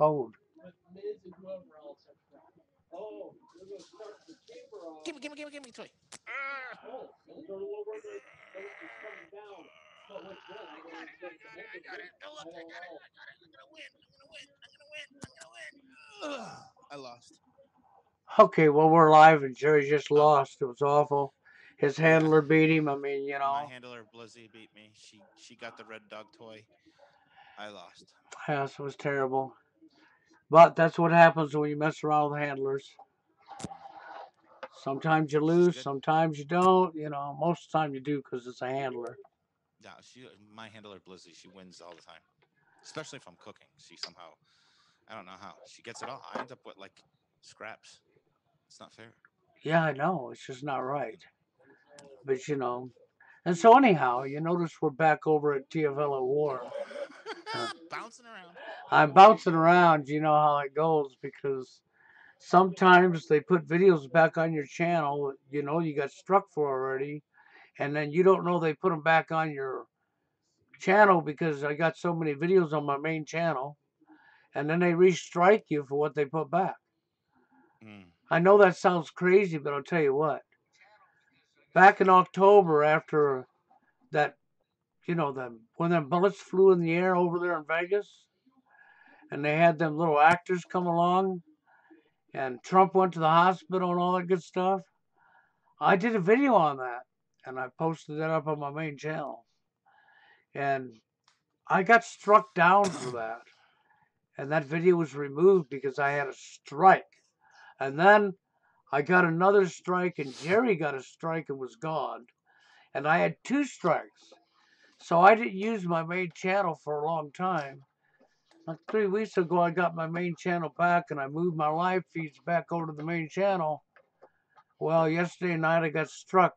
code. Give me toy. I got it. Oh, look, I got it. I got it. I'm gonna win. I'm gonna win. I'm gonna win. I'm gonna win. I lost. Okay, well, we're live and Jerry just Oh, lost. It was awful. His yeah. handler beat him. I mean, My handler Blizzy beat me. She got the red dog toy. I lost. yes, it was terrible. But that's what happens when you mess around with handlers. Sometimes you She's lose, good. sometimes you don't. Most of the time you do because it's a handler. Yeah, she my handler Blizzy. She wins all the time, especially if I'm cooking. She somehow I don't know how she gets it all. I end up with like scraps. It's not fair. Yeah, I know. It's just not right. But. And so, anyhow, you notice we're back over at TFL at War. Uh, Bouncing around. I'm bouncing around. You know how it goes because sometimes they put videos back on your channel, you got struck for already, and then you don't know they put them back on your channel because I got so many videos on my main channel, and then they restrike you for what they put back. Mm. I know that sounds crazy, but I'll tell you what. Back in October, after that, when them bullets flew in the air over there in Vegas, and they had them little actors come along, and Trump went to the hospital and all that good stuff. I did a video on that, and I posted that up on my main channel. And I got struck down for that. And that video was removed because I had a strike. And then I got another strike, and Jerry got a strike and was gone. And I had two strikes. So I didn't use my main channel for a long time. Like 3 weeks ago, I got my main channel back and I moved my live feeds back over to the main channel. Well, yesterday night I got struck.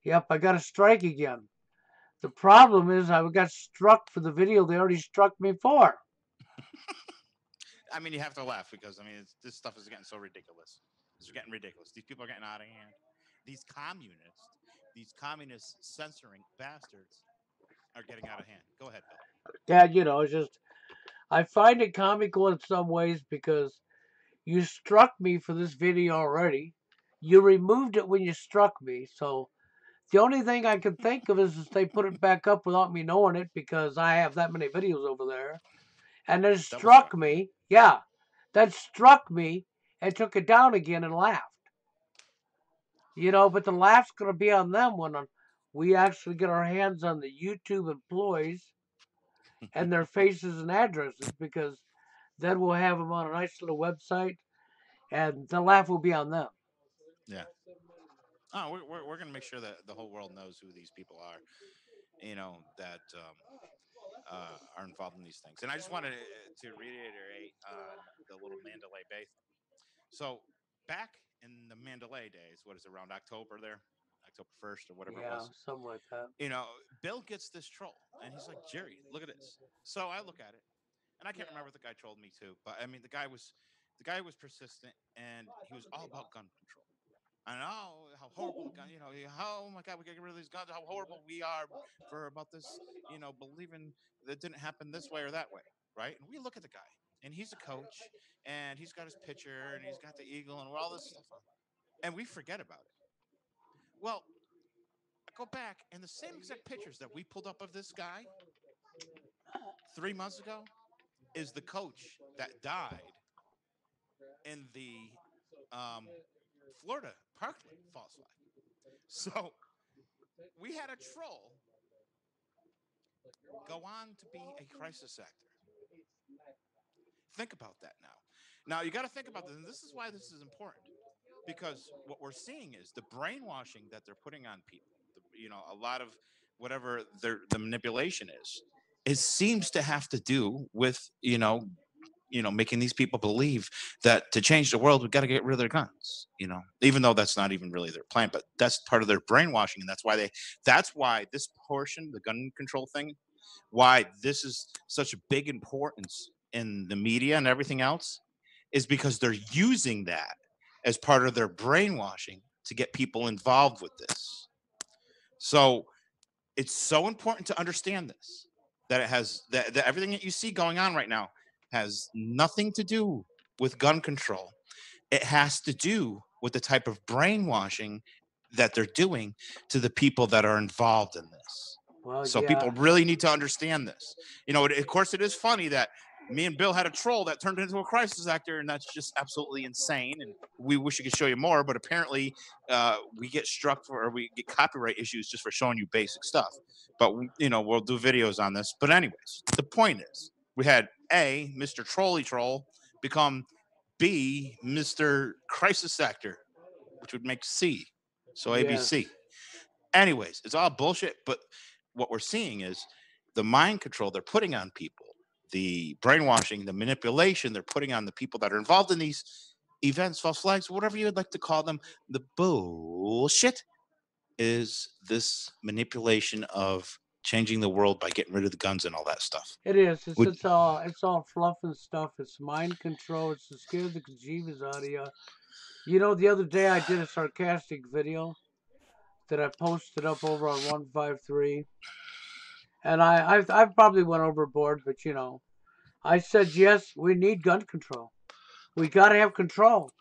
Yep, I got a strike again. The problem is I got struck for the video they already struck me for. I mean, you have to laugh because I mean, this stuff is getting so ridiculous. It's getting ridiculous. These people are getting out of hand. These communists, these communist censoring bastards, are getting out of hand. Go ahead, Bill. Yeah, it's just, I find it comical in some ways because you struck me for this video already. You removed it when you struck me. So the only thing I can think of is they put it back up without me knowing it because I have that many videos over there. And then Double struck struck. me. Yeah, that struck me and took it down again and laughed. But the laugh's going to be on them when we actually get our hands on the YouTube employees and their faces and addresses because then we'll have them on a nice little website and the laugh will be on them. Yeah. Oh, we're going to make sure that the whole world knows who these people are, that are involved in these things. And I just wanted to reiterate on the little Mandalay Bay thing. So back in the Mandalay days, what is it, around October there? October 1st or whatever it Yeah, was. something like that. Bill gets this troll and he's like, Jerry, look at this. So I look at it and I can't remember if the guy trolled me too, but I mean the guy was persistent and he was all about gun control. And how horrible the gun, how oh my god, we gotta get rid of these guns, how horrible we are for about this, believing that didn't happen this way or that way, right? And we look at the guy, and he's a coach, and he's got his picture, and he's got the eagle, and all this stuff on, and we forget about it. Well, I go back, and the same exact pictures that we pulled up of this guy 3 months ago is the coach that died in the um, Florida Parkland false flag. So we had a troll go on to be a crisis actor. Think about that now. Now you got to think about this, and this is why this is important because what we're seeing is the brainwashing that they're putting on people. A lot of whatever the manipulation is seems to have to do with making these people believe that to change the world we've got to get rid of their guns. Even though that's not even really their plan, but that's part of their brainwashing, and that's why this portion, the gun control thing, why this is such a big importance in the media and everything else is because they're using that as part of their brainwashing to get people involved with this. So it's so important to understand this, that it has that everything that you see going on right now has nothing to do with gun control. It has to do with the type of brainwashing that they're doing to the people that are involved in this. Well, So yeah, people really need to understand this. Of course, it is funny that me and Bill had a troll that turned into a crisis actor, and that's just absolutely insane. And we wish we could show you more, but apparently, we get struck for, or we get copyright issues just for showing you basic stuff. But we'll do videos on this. But anyways, the point is, we had Mr. Trolly Troll become B, Mr. Crisis Actor, which would make C. So yes, ABC. Anyways, it's all bullshit. But what we're seeing is the mind control they're putting on people, the brainwashing, the manipulation they're putting on the people that are involved in these events, false flags, whatever you would like to call them. The bullshit is this manipulation of changing the world by getting rid of the guns and all that stuff. it is. Would It's all fluff and stuff. It's mind control. It's to scare the bejeebus out of you. You know, the other day I did a sarcastic video that I posted up over on 153, and I probably went overboard, but I said yes, we need gun control. We got to have control.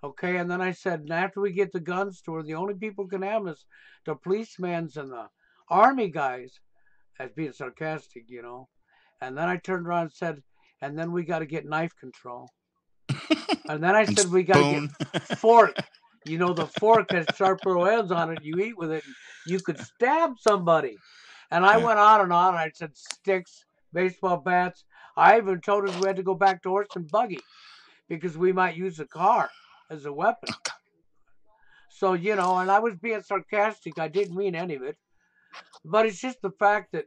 Okay, and then I said, and after we get the guns to where the only people can have us, the policemen's and the army guys, as being sarcastic. And then I turned around and said, and then we got to get knife control. And then I and said, we got to get spoon. fork. The fork has sharper edges on it. You eat with it, and you could stab somebody. And I Yeah. went on and on. I said sticks, baseball bats. I even told us we had to go back to horse and buggy because we might use a car as a weapon. So, and I was being sarcastic. I didn't mean any of it. But it's just the fact that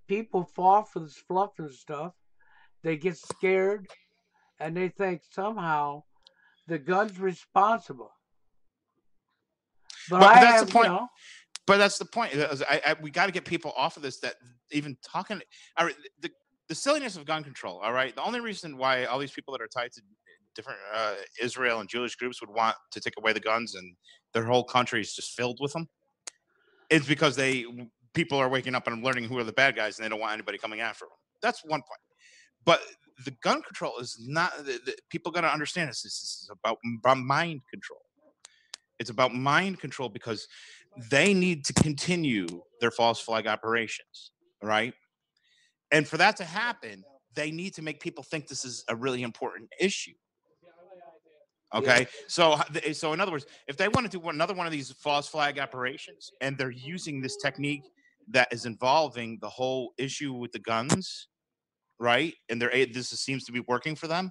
people fall for this fluff and stuff. They get scared and they think somehow the gun's responsible. But But I that's the have, point. But that's the point. We got to get people off of this. That even talking, all right, the silliness of gun control. All right, the only reason why all these people that are tied to different Israel and Jewish groups would want to take away the guns and their whole country is just filled with them is because people are waking up and learning who are the bad guys and they don't want anybody coming after them. That's one point. But the gun control is not. People got to understand this. This is about mind control. It's about mind control because they need to continue their false flag operations, right? And for that to happen, they need to make people think this is a really important issue. yes, Okay, so in other words, if they want to do another one of these false flag operations, and they're using this technique that is involving the whole issue with the guns, right? And seems to be working for them.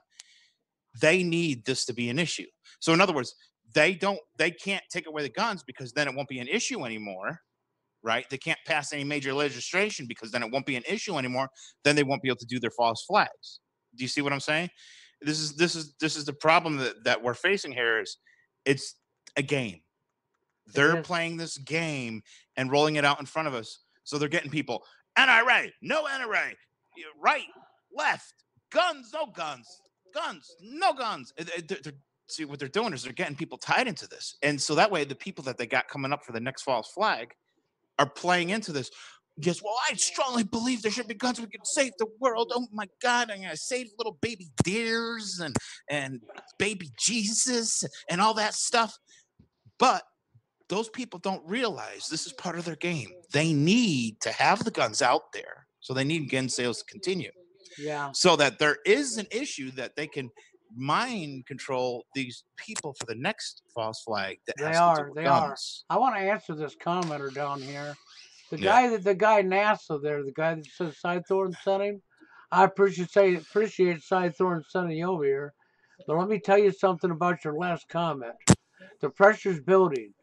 They need this to be an issue. So in other words, they can't take away the guns because then it won't be an issue anymore, right? They can't pass any major legislation because then it won't be an issue anymore. Then they won't be able to do their false flags. Do you see what I'm saying? This is the problem that we're facing here is it's a game. it They're is. playing this game and rolling it out in front of us. So they're getting people NRA, no NRA, right, left, guns, no guns, guns, no guns. See what they're doing is they're getting people tied into this, and so that way the people that they got coming up for the next false flag are playing into this. Yes, well, I strongly believe there should be guns. We can save the world. Oh my God, I'm gonna save little baby deers and baby Jesus and all that stuff. But those people don't realize this is part of their game. They need to have the guns out there. So they need gun sales to continue Yeah, so that there is an issue that they can mind control these people for the next false flag that they has to do are. with They are. guns. I want to answer this commenter down here. Yeah. The guy NASA there, the guy that says Cythorn sent him. I appreciate Cythorn sending you over here. But let me tell you something about your last comment. The pressure's building,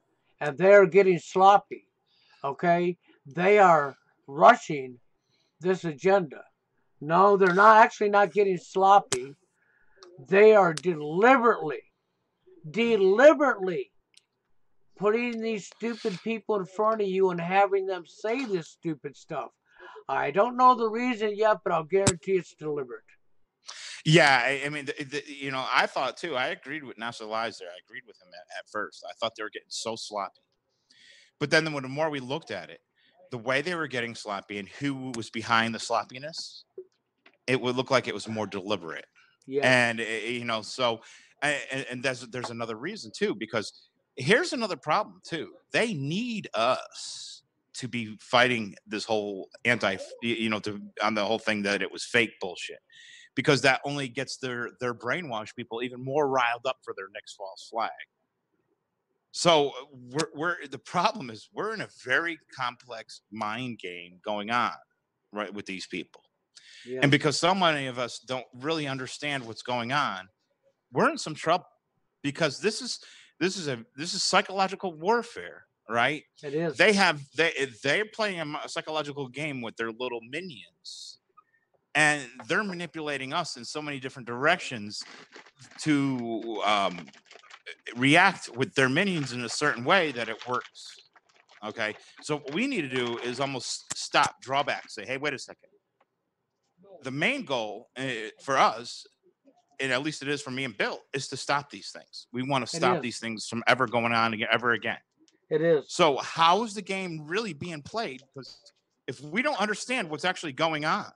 and they are getting sloppy. Okay, they are rushing this agenda. No, they're not getting sloppy. They are deliberately putting these stupid people in front of you and having them say this stupid stuff. I don't know the reason yet, but I'll guarantee it's deliberate. Yeah, I mean, I thought too. I agreed with NASA Lies there. I agreed with him at first. I thought they were getting so sloppy. But then the more we looked at it, the way they were getting sloppy and who was behind the sloppiness, it would look like it was more deliberate. Yes, And so and there's another reason too, because here's another problem too. They need us to be fighting this whole to on the whole thing that it was fake bullshit, because that only gets their brainwashed people even more riled up for their next false flag. So we're the problem is we're in a very complex mind game going on right with these people. And yes, because so many of us don't really understand what's going on, we're in some trouble, because this is psychological warfare, right? it is. They're playing a psychological game with their little minions, and they're manipulating us in so many different directions to react with their minions in a certain way that it works. Okay, so what we need to do is almost stop, drawback, say, hey, wait a second. The main goal for us, and at least it is for me and Bill, is to stop these things. We want to It stop is. these things from ever going on again, ever again. It is. So, how is the game really being played? Because if we don't understand what's actually going on,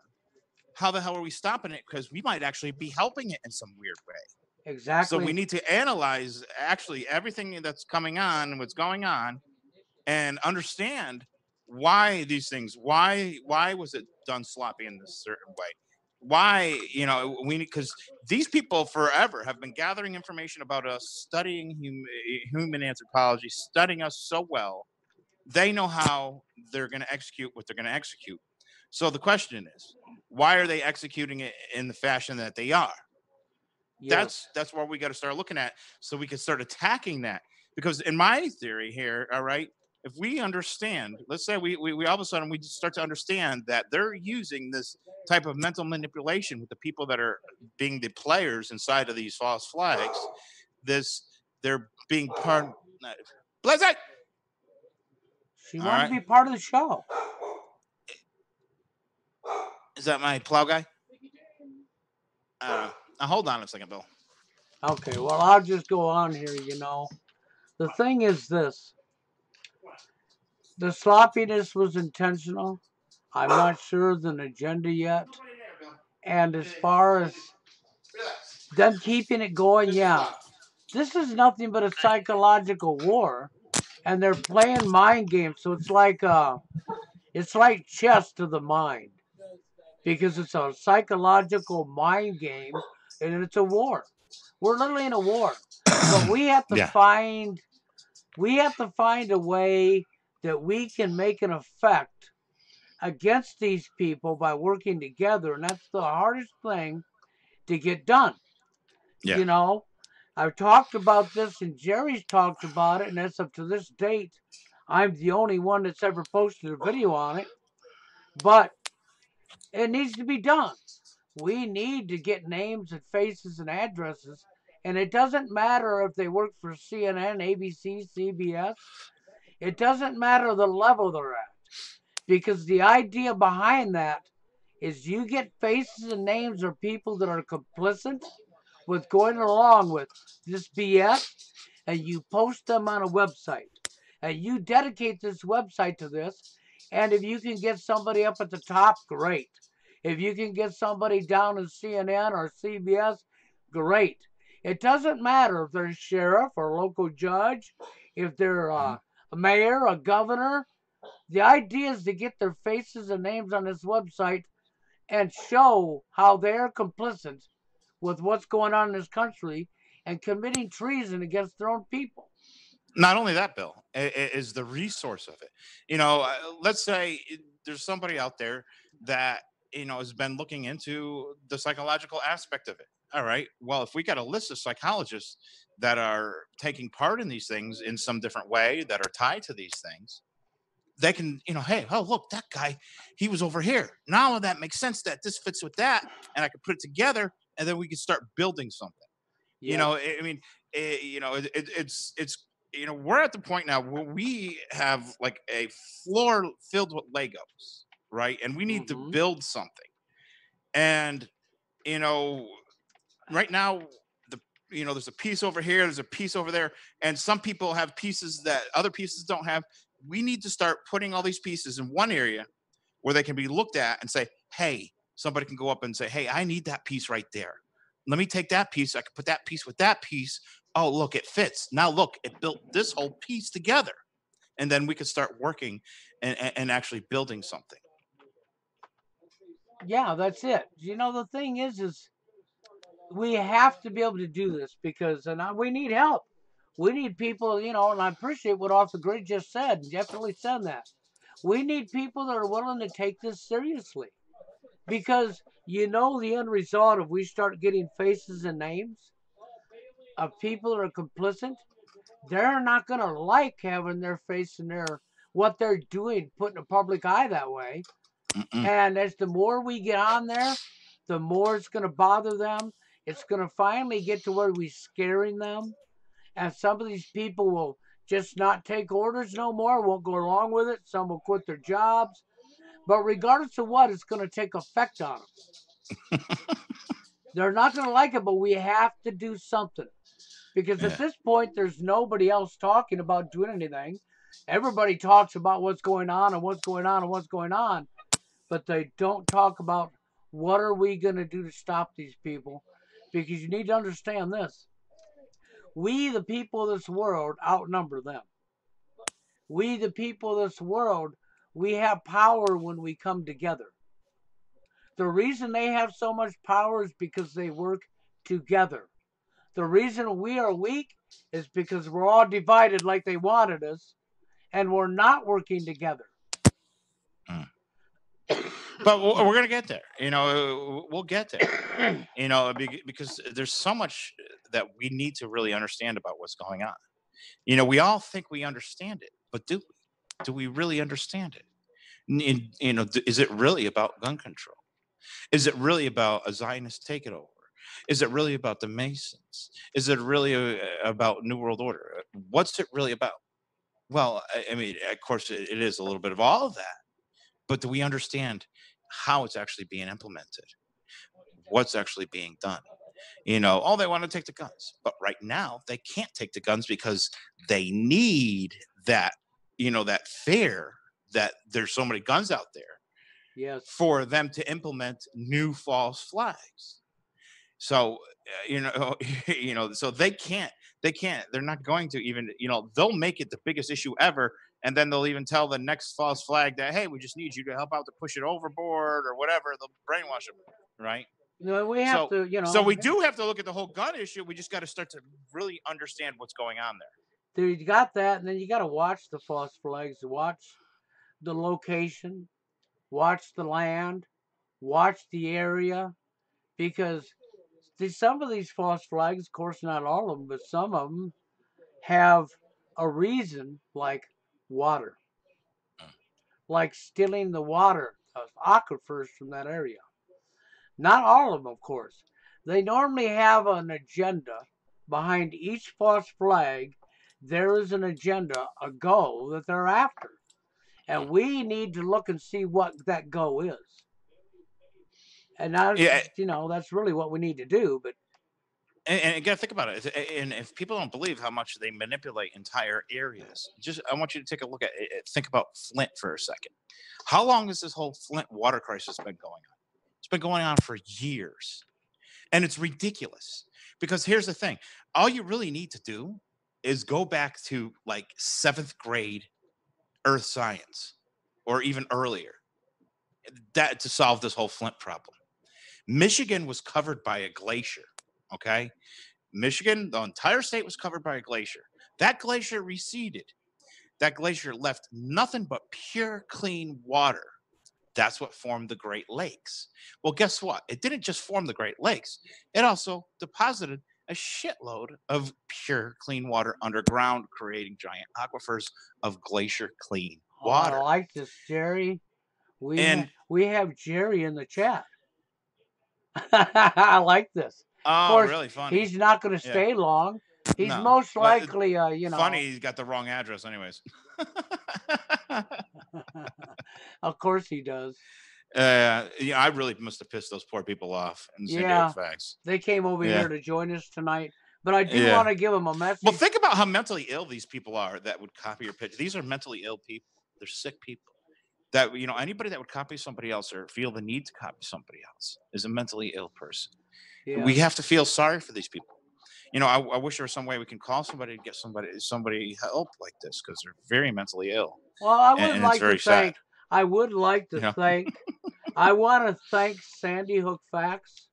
how the hell are we stopping it? Because we might actually be helping it in some weird way. So, we Exactly. need to analyze actually everything that's coming on and what's going on, and understand why these things, why was it done sloppy in this certain way, why we need, because these people forever have been gathering information about us, studying human anthropology, studying us so well, they know how they're going to execute what they're going to execute. So the question is, why are they executing it in the fashion that they are? Yes. That's where we got to start looking at, so we can start attacking that. Because in my theory here, all right, if we understand, let's say we all of a sudden we just start to understand that they're using this type of mental manipulation with the people that are being the players inside of these false flags. This they're being part. Blizzard. She All wanted to right, be part of the show. is that my plow guy? Now hold on a second, Bill. Okay, well, I'll just go on here, The thing is this: the sloppiness was intentional. I'm not sure of an agenda yet. And as far as them keeping it going, yeah, this is nothing but a psychological war, and they're playing mind games. So it's like chess to the mind, because it's a psychological mind game, and it's a war. We're literally in a war, but Yeah. we have to find a way that we can make an effect against these people by working together, and that's the hardest thing to get done. Yeah. You know, I've talked about this, and Jerry's talked about it, and as of to this date, I'm the only one that's ever posted a video on it. But it needs to be done. We need to get names and faces and addresses, and it doesn't matter if they work for CNN, ABC, CBS. It doesn't matter the level they're at, because the idea behind that is you get faces and names of people that are complicit with going along with this BS, and you post them on a website, and you dedicate this website to this. And if you can get somebody up at the top, great. If you can get somebody down in CNN or CBS, great. It doesn't matter if they're a sheriff or a local judge, if they're Mhm. a mayor, a governor. The idea is to get their faces and names on this website and show how they're complicit with what's going on in this country and committing treason against their own people. Not only that, Bill, is the resource of it. Let's say there's somebody out there that has been looking into the psychological aspect of it. All right. Well, if we got a list of psychologists that are taking part in these things in some different way that are tied to these things, they can, hey, oh look, that guy, he was over here. Now that makes sense that this fits with that, and I can put it together, and then we can start building something. Yes. I mean, it's we're at the point now where we have like a floor filled with Legos, right? And we need to Mm-hmm. build something. And you know, right now the there's a piece over here, there's a piece over there, and some people have pieces that other pieces don't have. We need to start putting all these pieces in one area where they can be looked at and say, hey, somebody can go up and say, hey, I need that piece right there. Let me take that piece. I can put that piece with that piece. Oh, look, it fits. Now, look, it built this whole piece together. And then we could start working and actually building something. Yeah, that's it. The thing is we have to be able to do this because we need help. We need people, and I appreciate what Off the Grid just said. Definitely said that. We need people that are willing to take this seriously because the end result if we start getting faces and names of people that are complicit, they're not going to like having their face and what they're doing put in the public eye that way. Mm-mm. And as the more we get on there, the more it's going to bother them. It's going to finally get to where we're scaring them. And some of these people will just not take orders no more, won't go along with it. Some will quit their jobs. But regardless of what, it's going to take effect on them. They're not going to like it, but we have to do something. Because at Yeah. this point, there's nobody else talking about doing anything. Everybody talks about what's going on and what's going on and what's going on, but they don't talk about what are we going to do to stop these people. Because you need to understand this. We, the people of this world, outnumber them. We, the people of this world, we have power when we come together. The reason they have so much power is because they work together. The reason we are weak is because we're all divided like they wanted us, and we're not working together. Mm. But we're going to get there. We'll get there. Because there's so much that we need to really understand about what's going on. We all think we understand it, but do we really understand it? Is it really about gun control? Is it really about a Zionist taking over? Is it really about the Masons? Is it really about New World Order? What's it really about? Well, I mean, of course, it is a little bit of all of that, but do we understand how it's actually being implemented? What's actually being done? Oh, they want to take the guns, but right now they can't take the guns because they need that, that fear that there's so many guns out there. Yes. For them to implement new false flags. So so they're not going to even, they'll make it the biggest issue ever, and then they'll even tell the next false flag that, hey, we just need you to help out to push it overboard or whatever. They'll brainwash them, right? We have So to, we do have to look at the whole gun issue. We just got to start to really understand what's going on there. You got that, and then you got to watch the false flags, watch the location, watch the land, watch the area, because some of these false flags, of course, not all of them, but some of them have a reason, like water, like stealing the water, aquifers from that area. Not all of them, of course. They normally have an agenda behind each false flag. There is an agenda, a goal that they're after. And we need to look and see what that goal is. And that's, Yeah, that's really what we need to do. But and you got to think about it. And if people don't believe how much they manipulate entire areas, I want you to take a look at it. Think about Flint for a second. How long has this whole Flint water crisis been going on? It's been going on for years, and it's ridiculous. Because here's the thing: all you really need to do is go back to like 7th grade earth science, or even earlier, that to solve this whole Flint problem. Michigan was covered by a glacier. Okay. Michigan, the entire state was covered by a glacier. That glacier receded. That glacier left nothing but pure, clean water. That's what formed the Great Lakes. Well, guess what? It didn't just form the Great Lakes, it also deposited a shitload of pure, clean water underground, creating giant aquifers of glacier clean I water. like this, Jerry. And We have Jerry in the chat. I like this. Of oh, course, really funny. he's not going to Yeah. stay long. He's No. most Well, likely, funny, he's got the wrong address, anyways. Of course he does. I really must have pissed those poor people off in San Diego Yeah, Facts. they came over Yeah. here to join us tonight. But I do Yeah. want to give them a message. Well, think about how mentally ill these people are that would copy your pitch. These are mentally ill people. They're sick people. That anybody that would copy somebody else or feel the need to copy somebody else is a mentally ill person. We Yes. have to feel sorry for these people. I wish there was some way we can call somebody to get somebody help like this because they're very mentally ill, Well, I would and it's like to very sad. thank. I would like You to know, thank. I want to thank Sandy Hook Facts.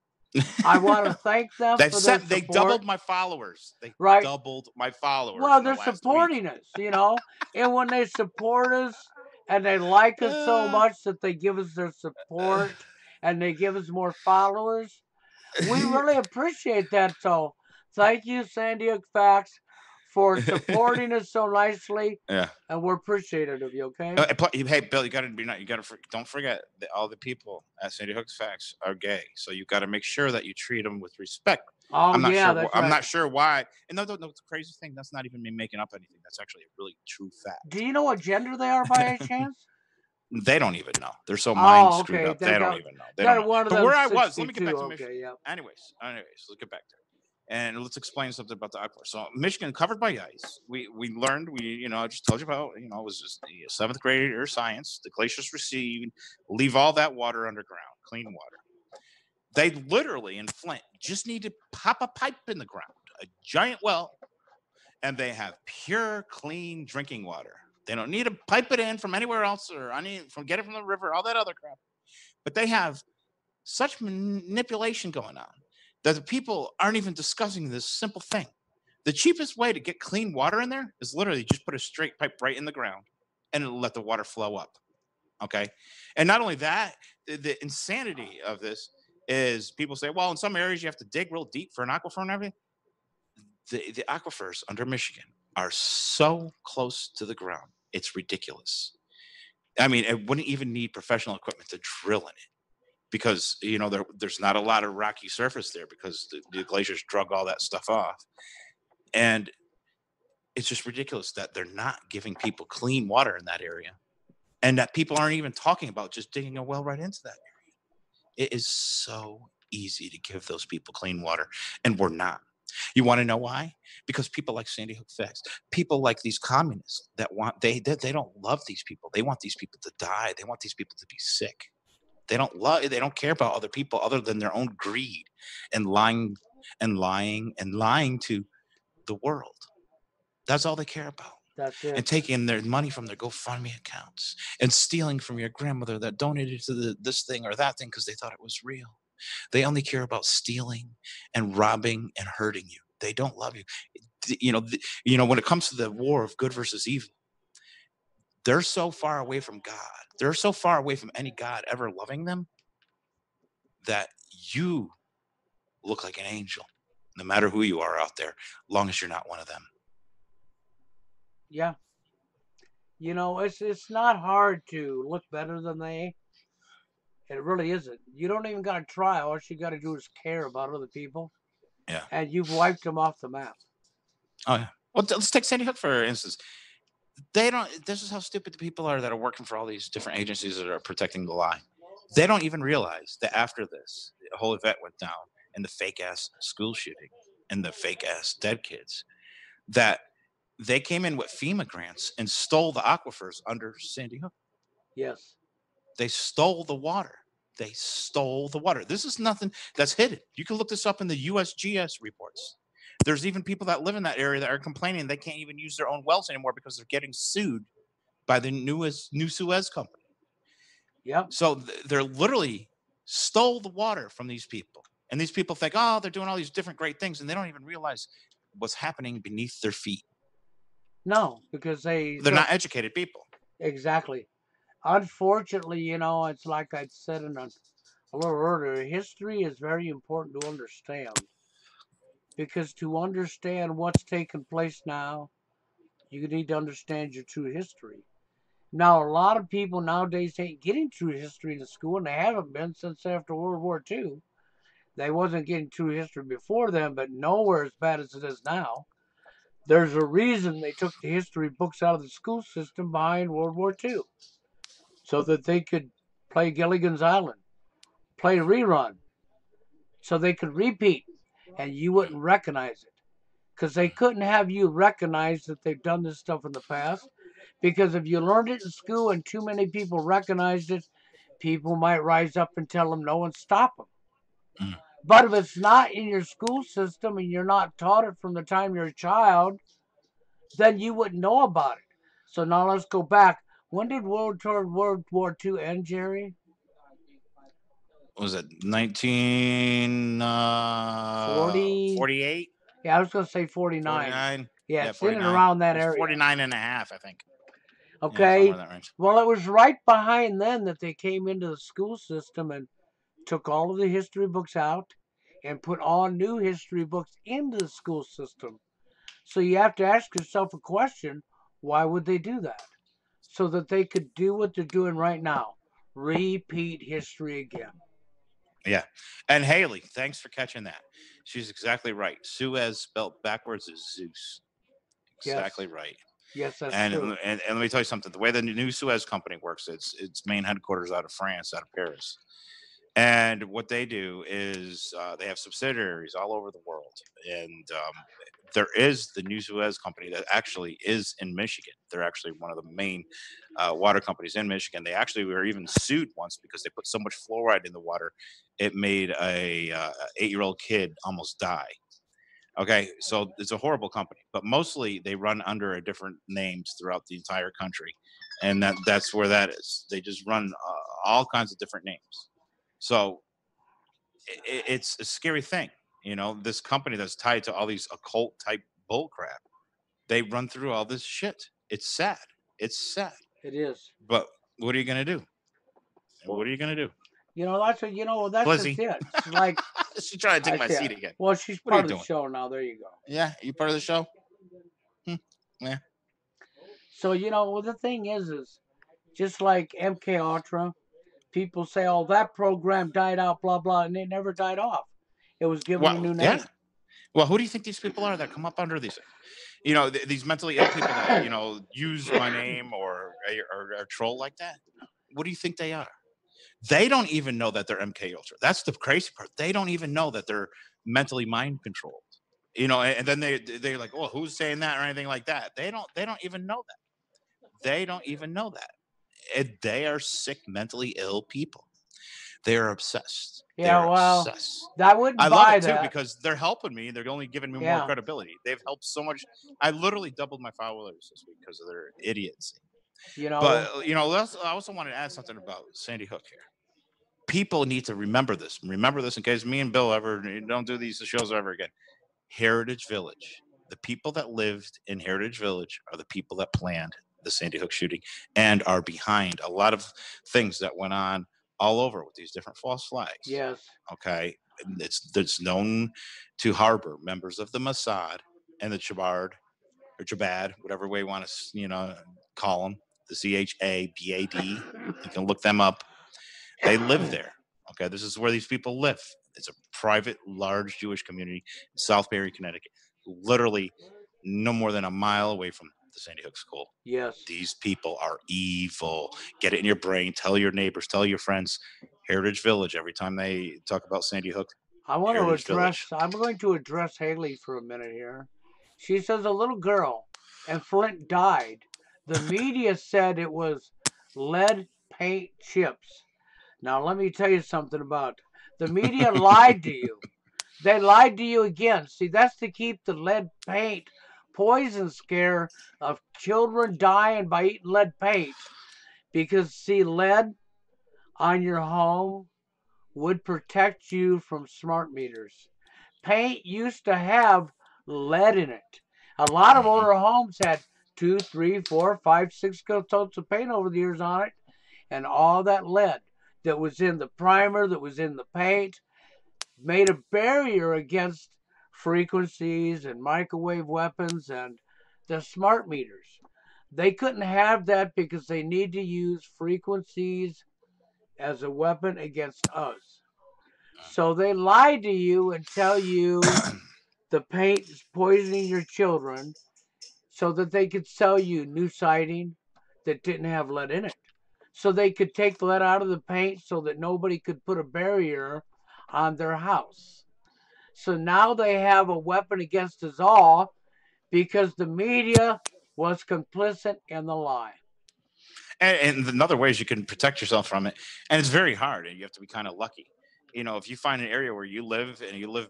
I want to thank them for their they support. doubled my followers. They Right. doubled my followers Well, in the they're last week. supporting us. And when they support us and they like us so Uh, much that they give us their support and they give us more followers, we really appreciate that. So thank you, Sandy Hook Facts, for supporting us so nicely, yeah. and we're appreciative of you. Okay. Hey, Bill, you got to be not. You got to don't forget that all the people at Sandy Hook's Facts are gay, so you got to make sure that you treat them with respect. Oh I'm not yeah, sure. that's I'm right. not sure why. And no, it's a crazy thing. That's not even me making up anything. That's actually a really true Do fact. you know what gender they are by any chance? They don't even know. They're so mind Oh, screwed okay. up. They don't even know. They don't They're know. one of But them where I was, let me get 62. back to Michigan. Okay, yeah. Anyways, let's get back there. And let's explain something about the aquifer. So Michigan covered by ice. We learned I just told you about it was just the seventh grade or science. The glaciers recede, leave all that water underground, clean water. They literally in Flint just need to pop a pipe in the ground, a giant well, and they have pure, clean drinking water. They don't need to pipe it in from anywhere else or get it from the river, all that other crap. But they have such manipulation going on that the people aren't even discussing this simple thing. The cheapest way to get clean water in there is literally just put a straight pipe right in the ground and it'll let the water flow up. Okay. And not only that, the insanity of this is people say, well, in some areas you have to dig real deep for an aquifer and everything. The aquifers under Michigan are so close to the ground. It's ridiculous. I mean, it wouldn't even need professional equipment to drill in it because there's not a lot of rocky surface there because the glaciers drug all that stuff off, and it's just ridiculous that they're not giving people clean water in that area, and that people aren't even talking about just digging a well right into that area. It is so easy to give those people clean water, and we're not. You want to know why? Because people like Sandy Hook Facts, people like these communists that they don't love these people. They want these people to die. They want these people to be sick. They don't care about other people other than their own greed and lying and lying and lying to the world. That's all they care about. That's And it. taking their money from their GoFundMe accounts and stealing from your grandmother that donated to this thing or that thing because they thought it was real. They only care about stealing and robbing and hurting you. They don't love you. When it comes to the war of good versus evil, they're so far away from God. They're so far away from any God ever loving them that you look like an angel, no matter who you are out there, long as you're not one of them. Yeah. It's not hard to look better than they. It really isn't. You don't even got to try. All you got to do is care about other people, Yeah. and you've wiped them off the map. Oh yeah. Well, let's take Sandy Hook for instance. They don't. This is how stupid the people are that are working for all these different agencies that are protecting the lie. They don't even realize that after this the whole event went down and the fake ass school shooting and the fake ass dead kids, that they came in with FEMA grants and stole the aquifers under Sandy Hook. Yes. They stole the water. They stole the water. This is nothing that's hidden. You can look this up in the USGS reports. There's even people that live in that area that are complaining they can't even use their own wells anymore because they're getting sued by the new Suez company. Yep. So they're literally stole the water from these people. And these people think, oh, they're doing all these different great things. And they don't even realize what's happening beneath their feet. No, because they They're don't. not educated people. Exactly. Unfortunately, it's like I said a little earlier. History is very important to understand because to understand what's taking place now, you need to understand your true history. Now, a lot of people nowadays ain't getting true history in school, and they haven't been since after World War II. They wasn't getting true history before then, but nowhere as bad as it is now. There's a reason they took the history books out of the school system behind World War II, so that they could play Gilligan's Island, play rerun, so they could repeat, and you Mm, wouldn't recognize it. Because they mm, couldn't have you recognize that they've done this stuff in the past. Because if you learned it in school and too many people recognized it, people might rise up and tell them no and stop them. Mm. But if it's not in your school system and you're not taught it from the time you're a child, then you wouldn't know about it. So now let's go back. When did World War II end, Jerry? What was it 19 40. 48? Yeah, I was going to say 49. 49? Yeah, Yeah, it's in and 49. around that It's area. 49 and a half, I think. Yeah, somewhere Okay. in that range. Well, it was right behind then that they came into the school system and took all of the history books out and put all new history books into the school system. So you have to ask yourself a question, why would they do that? So that they could do what they're doing right now, repeat history again. Yeah. And Haley, thanks for catching that. She's exactly right. Suez spelled backwards is Zeus. Yes. Exactly right. Yes, that's And, true. and let me tell you something. The way the new Suez company works, its main headquarters out of France, out of Paris. And what they do is they have subsidiaries all over the world. And there is the New Suez Company that actually is in Michigan. They're actually one of the main water companies in Michigan. They actually were even sued once because they put so much fluoride in the water, it made a 8-year-old kid almost die. Okay, so it's a horrible company, but mostly they run under a different names throughout the entire country, and that's where that is. They just run all kinds of different names. So it's a scary thing. This company that's tied to all these occult type bull crap, they run through all this shit. It's sad. It's sad. It is. But what are you going to do? Well, What are you going to do? That's just Flizzy, it. It's like she's trying to I take my seat said. again. Well, she's What are you part of the doing? show now. There you go. Yeah, you part of the show? Hmm. Yeah. So the thing is just like MK Ultra. People say, "Oh, that program died out," blah blah, and it never died off. It was given a Well, new yeah. name. Well, who do you think these people are that come up under these things? These mentally ill people that use my name or troll like that. What do you think they are? They don't even know that they're MK Ultra. That's the crazy part. They don't even know that they're mentally mind controlled. And then they're like, "Oh, who's saying that?" or anything like that. They don't even know that. They don't even know that. And they are sick, mentally ill people. They are obsessed. Yeah, They're well, obsessed. I I wouldn't love buy it too that. because they're helping me. They're only giving me more Yeah, credibility. They've helped so much. I literally doubled my followers this week because of their idiocy. you But know, I also want to add something about Sandy Hook here. People need to remember this. Remember this in case me and Bill ever don't do these shows ever again. Heritage Village. The people that lived in Heritage Village are the people that planned the Sandy Hook shooting and are behind a lot of things that went on all over with these different false flags. yes, Okay, it's known to harbor members of the Mossad and the Chabad or Jabad, whatever way you want to call them, the Chabad. You can look them up. They live there. Okay, this is where these people live. It's a private, large Jewish community in Southbury, Connecticut, literally no more than a mile away from the Sandy Hook School. yes. These people are evil. Get it in your brain. Tell your neighbors. Tell your friends. Heritage Village. Every time they talk about Sandy Hook, I want to Heritage address. Village. I'm going to address Haley for a minute here. She says a little girl and Flint died. The media said it was lead paint chips. Now let me tell you something about the media lied to you. They lied to you again. See, that's to keep the lead paint poison scare of children dying by eating lead paint. Because, see, lead on your home would protect you from smart meters. Paint used to have lead in it. A lot of Hmm. older homes had two, three, four, five, 6 coats of paint over the years on it, and all that lead that was in the primer, that was in the paint, made a barrier against frequencies and microwave weapons and the smart meters. They couldn't have that because they need to use frequencies as a weapon against us. So they lie to you and tell you the paint is poisoning your children so that they could sell you new siding that didn't have lead in it. So they could take lead out of the paint so that nobody could put a barrier on their house. So now they have a weapon against us all because the media was complicit in the lie. And another way is you can protect yourself from it, and it's very hard, and you have to be kind of lucky. If you find an area where you live and you live,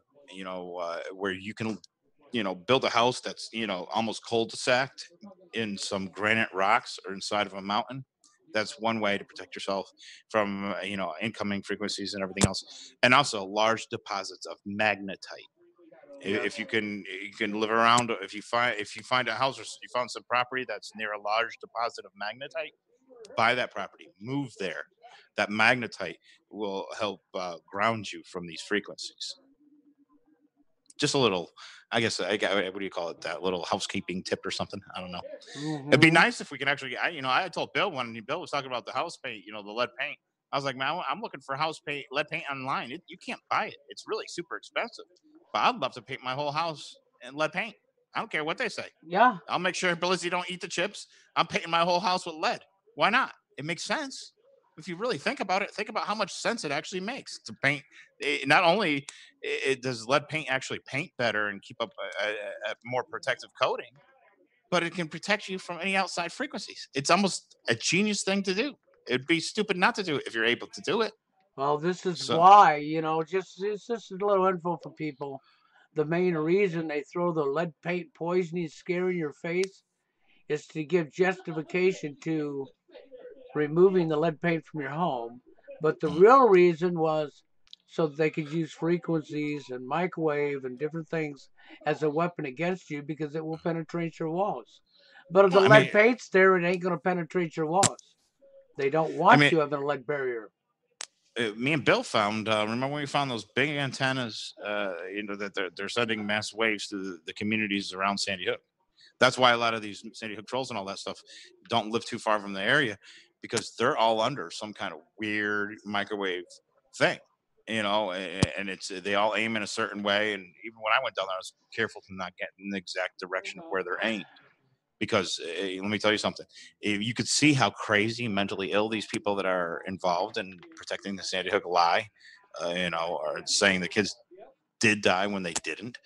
where you can, build a house that's almost cul-de-sac in some granite rocks or inside of a mountain. That's one way to protect yourself from incoming frequencies and everything else, and also large deposits of magnetite. Yes. If you can live around, if you find a house or you found some property that's near a large deposit of magnetite, buy that property, move there. That magnetite will help ground you from these frequencies. Just a little, I guess, what do you call it? That little housekeeping tip or something. I don't know. It'd be Hmm. nice if we can actually. I told Bill when Bill was talking about the house paint, the lead paint. I was like, man, I'm looking for house paint, lead paint online. You can't buy it. It's really super expensive. But I'd love to paint my whole house in lead paint. I don't care what they say. Yeah. I'll make sure Blizzy don't eat the chips. I'm painting my whole house with lead. Why not? It makes sense. If you really think about it, think about how much sense it actually makes to paint. Not only does lead paint actually paint better and keep up a more protective coating, but it can protect you from any outside frequencies. It's almost a genius thing to do. It'd be stupid not to do it if you're able to do it. Well, this is So, why, just it's just a little info for people. The main reason they throw the lead paint poisoning scare in your face is to give justification to removing the lead paint from your home. But the mm, real reason was so that they could use frequencies and microwave and different things as a weapon against you because it will penetrate your walls. But if the well, I lead mean, paint's there, it ain't going to penetrate your walls. They don't I want mean, you having a lead barrier. me and Bill found. Remember when we found those big antennas? That they're sending mass waves to the communities around Sandy Hook. That's why a lot of these Sandy Hook trolls and all that stuff don't live too far from the area, because they're all under some kind of weird microwave thing. And it's they all aim in a certain way. And even when I went down there, I was careful to not get in the exact direction of where they're aimed, because let me tell you something. If you could see how crazy mentally ill these people that are involved in protecting the Sandy Hook lie, are saying the kids did die when they didn't.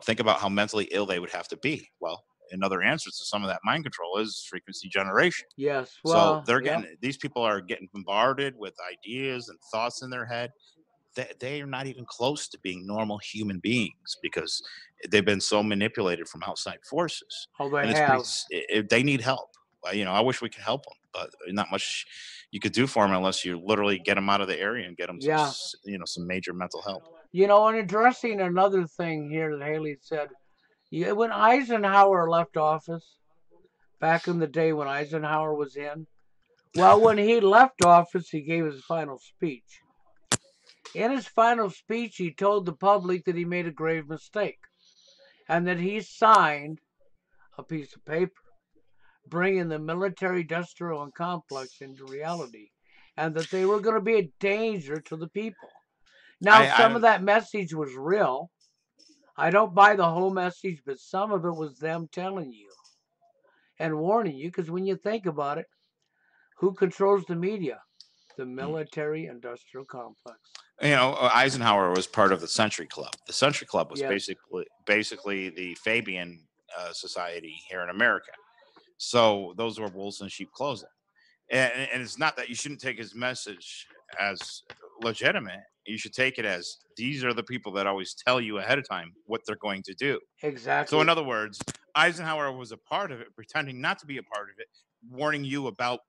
Think about how mentally ill they would have to be. Well, another answer to some of that mind control is frequency generation. Yes, So well, yep. these people are getting bombarded with ideas and thoughts in their head. They are not even close to being normal human beings, because they've been so manipulated from outside forces. Oh, they And it's pretty, have. they need help. I wish we could help them, but not much you could do for them unless you literally get them out of the area and get them some, Yeah. some major mental help. And addressing another thing here that Haley said, yeah, when Eisenhower left office, back in the day when Eisenhower was in, well, when he left office, he gave his final speech. In his final speech, he told the public that he made a grave mistake and that he signed a piece of paper bringing the military industrial complex into reality and that they were going to be a danger to the people. Now, some of I that message was real. I don't buy the whole message, but some of it was them telling you and warning you because when you think about it, who controls the media? The military industrial complex. Eisenhower was part of the Century Club. The Century Club was Yes, basically the Fabian society here in America. So those were wolves in sheep clothing. And it's not that you shouldn't take his message as legitimate. You should take it as these are the people that always tell you ahead of time what they're going to do. So, in exactly. other words, Eisenhower was a part of it, pretending not to be a part of it, warning you about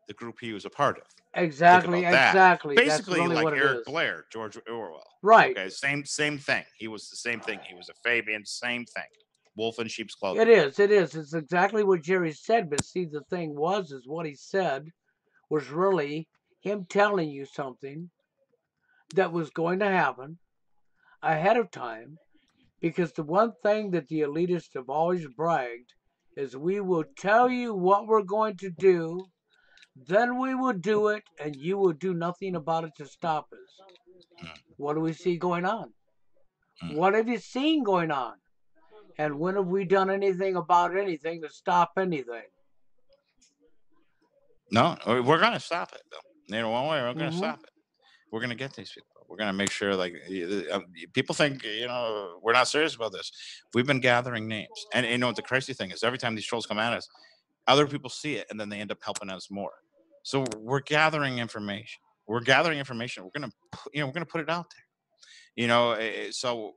the group he was a part of. Think Exactly, about that. exactly. That's Basically, really like what it Eric is. Blair, George Orwell. Right. Okay, same thing. He was the same thing. He was a Fabian, same thing. Wolf in sheep's It clothing. is. It is. It's exactly what Jerry said. But see, the thing is what he said was really him telling you something that was going to happen ahead of time. Because the one thing that the elitists have always bragged is we will tell you what we're going to do, then we will do it, and you will do nothing about it to stop us. Mm, What do we see going on? mm. What have you seen going on? And when have we done anything about anything to stop anything? No, we're going to stop it, though. One way, we're going to Mm-hmm. stop it. we're going to get these people. We're going to make sure, like, people think, we're not serious about this. We've been gathering names. And you know what the crazy thing is? Every time these trolls come at us, other people see it and then they end up helping us more. So we're gathering information. We're gathering information. We're going to put it out there. So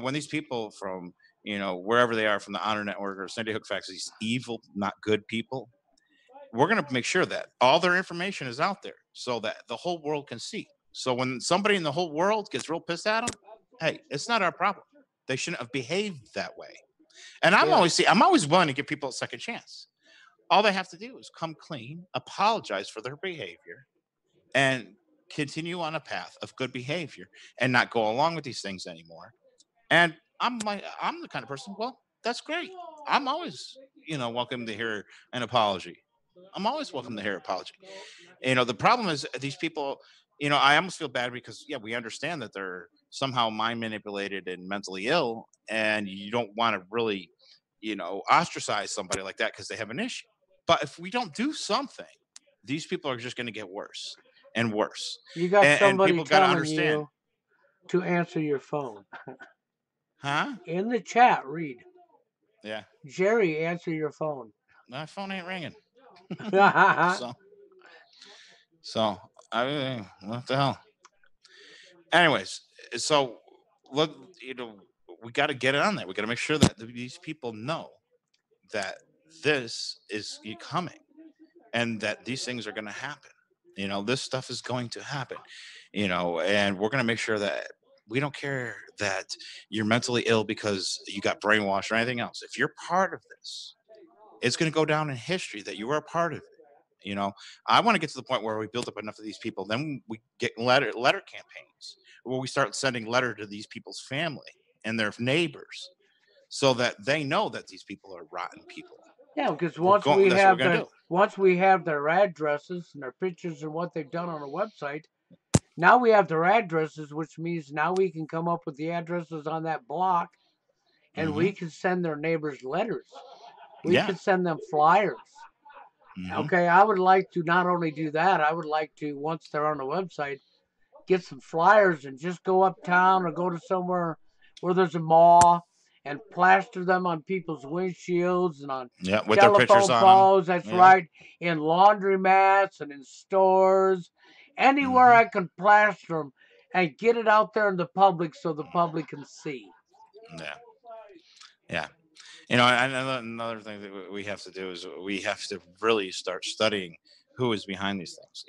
when these people from wherever they are from the Honor Network or Sandy Hook Facts, these evil, not good people, we're going to make sure that all their information is out there so that the whole world can see. So when somebody in the whole world gets real pissed at them, hey, it's not our problem. They shouldn't have behaved that way. And Yes. I'm always willing to give people a second chance. All they have to do is come clean, apologize for their behavior, and continue on a path of good behavior and not go along with these things anymore. And I'm the kind of person, well, that's great. I'm always, welcome to hear an apology. I'm always welcome to hear an apology. The problem is these people, I almost feel bad because yeah, we understand that they're somehow mind manipulated and mentally ill, and you don't want to really, ostracize somebody like that because they have an issue. But if we don't do something, these people are just going to get worse and worse. You got And somebody people got to telling understand, you to answer your phone. huh? In the chat, read. Yeah, Jerry, answer your phone. my phone ain't ringing. Yeah, So, so what the hell? Anyways, so look, we got to get it on there. We got to make sure that these people know that this is coming and that these things are going to happen. This stuff is going to happen. And we're going to make sure that we don't care that you're mentally ill because you got brainwashed or anything else. If you're part of this, it's going to go down in history that you were a part of it. I want to get to the point where we build up enough of these people, then we get letter campaigns where we start sending letter to these people's family and their neighbors so that they know that these people are rotten people. because once we That's what we're have gonna their do. addresses and their pictures and what they've done on a website, now we have their addresses, which means now we can come up with the addresses on that block, and Mm-hmm. we can send their neighbors letters. We Yeah. can send them flyers. Mm-hmm. Okay, I would like to not only do that, I would like to, once they're on the website, get some flyers and just go uptown or go to somewhere where there's a mall and plaster them on people's windshields and on Yeah, with their pictures telephone on them. poles. That's Yeah. right, in laundromats and in stores, anywhere Mm-hmm. I can plaster them and get it out there in the public so the public can see. Yeah. Yeah. And another thing that we have to do is we have to really start studying who is behind these things.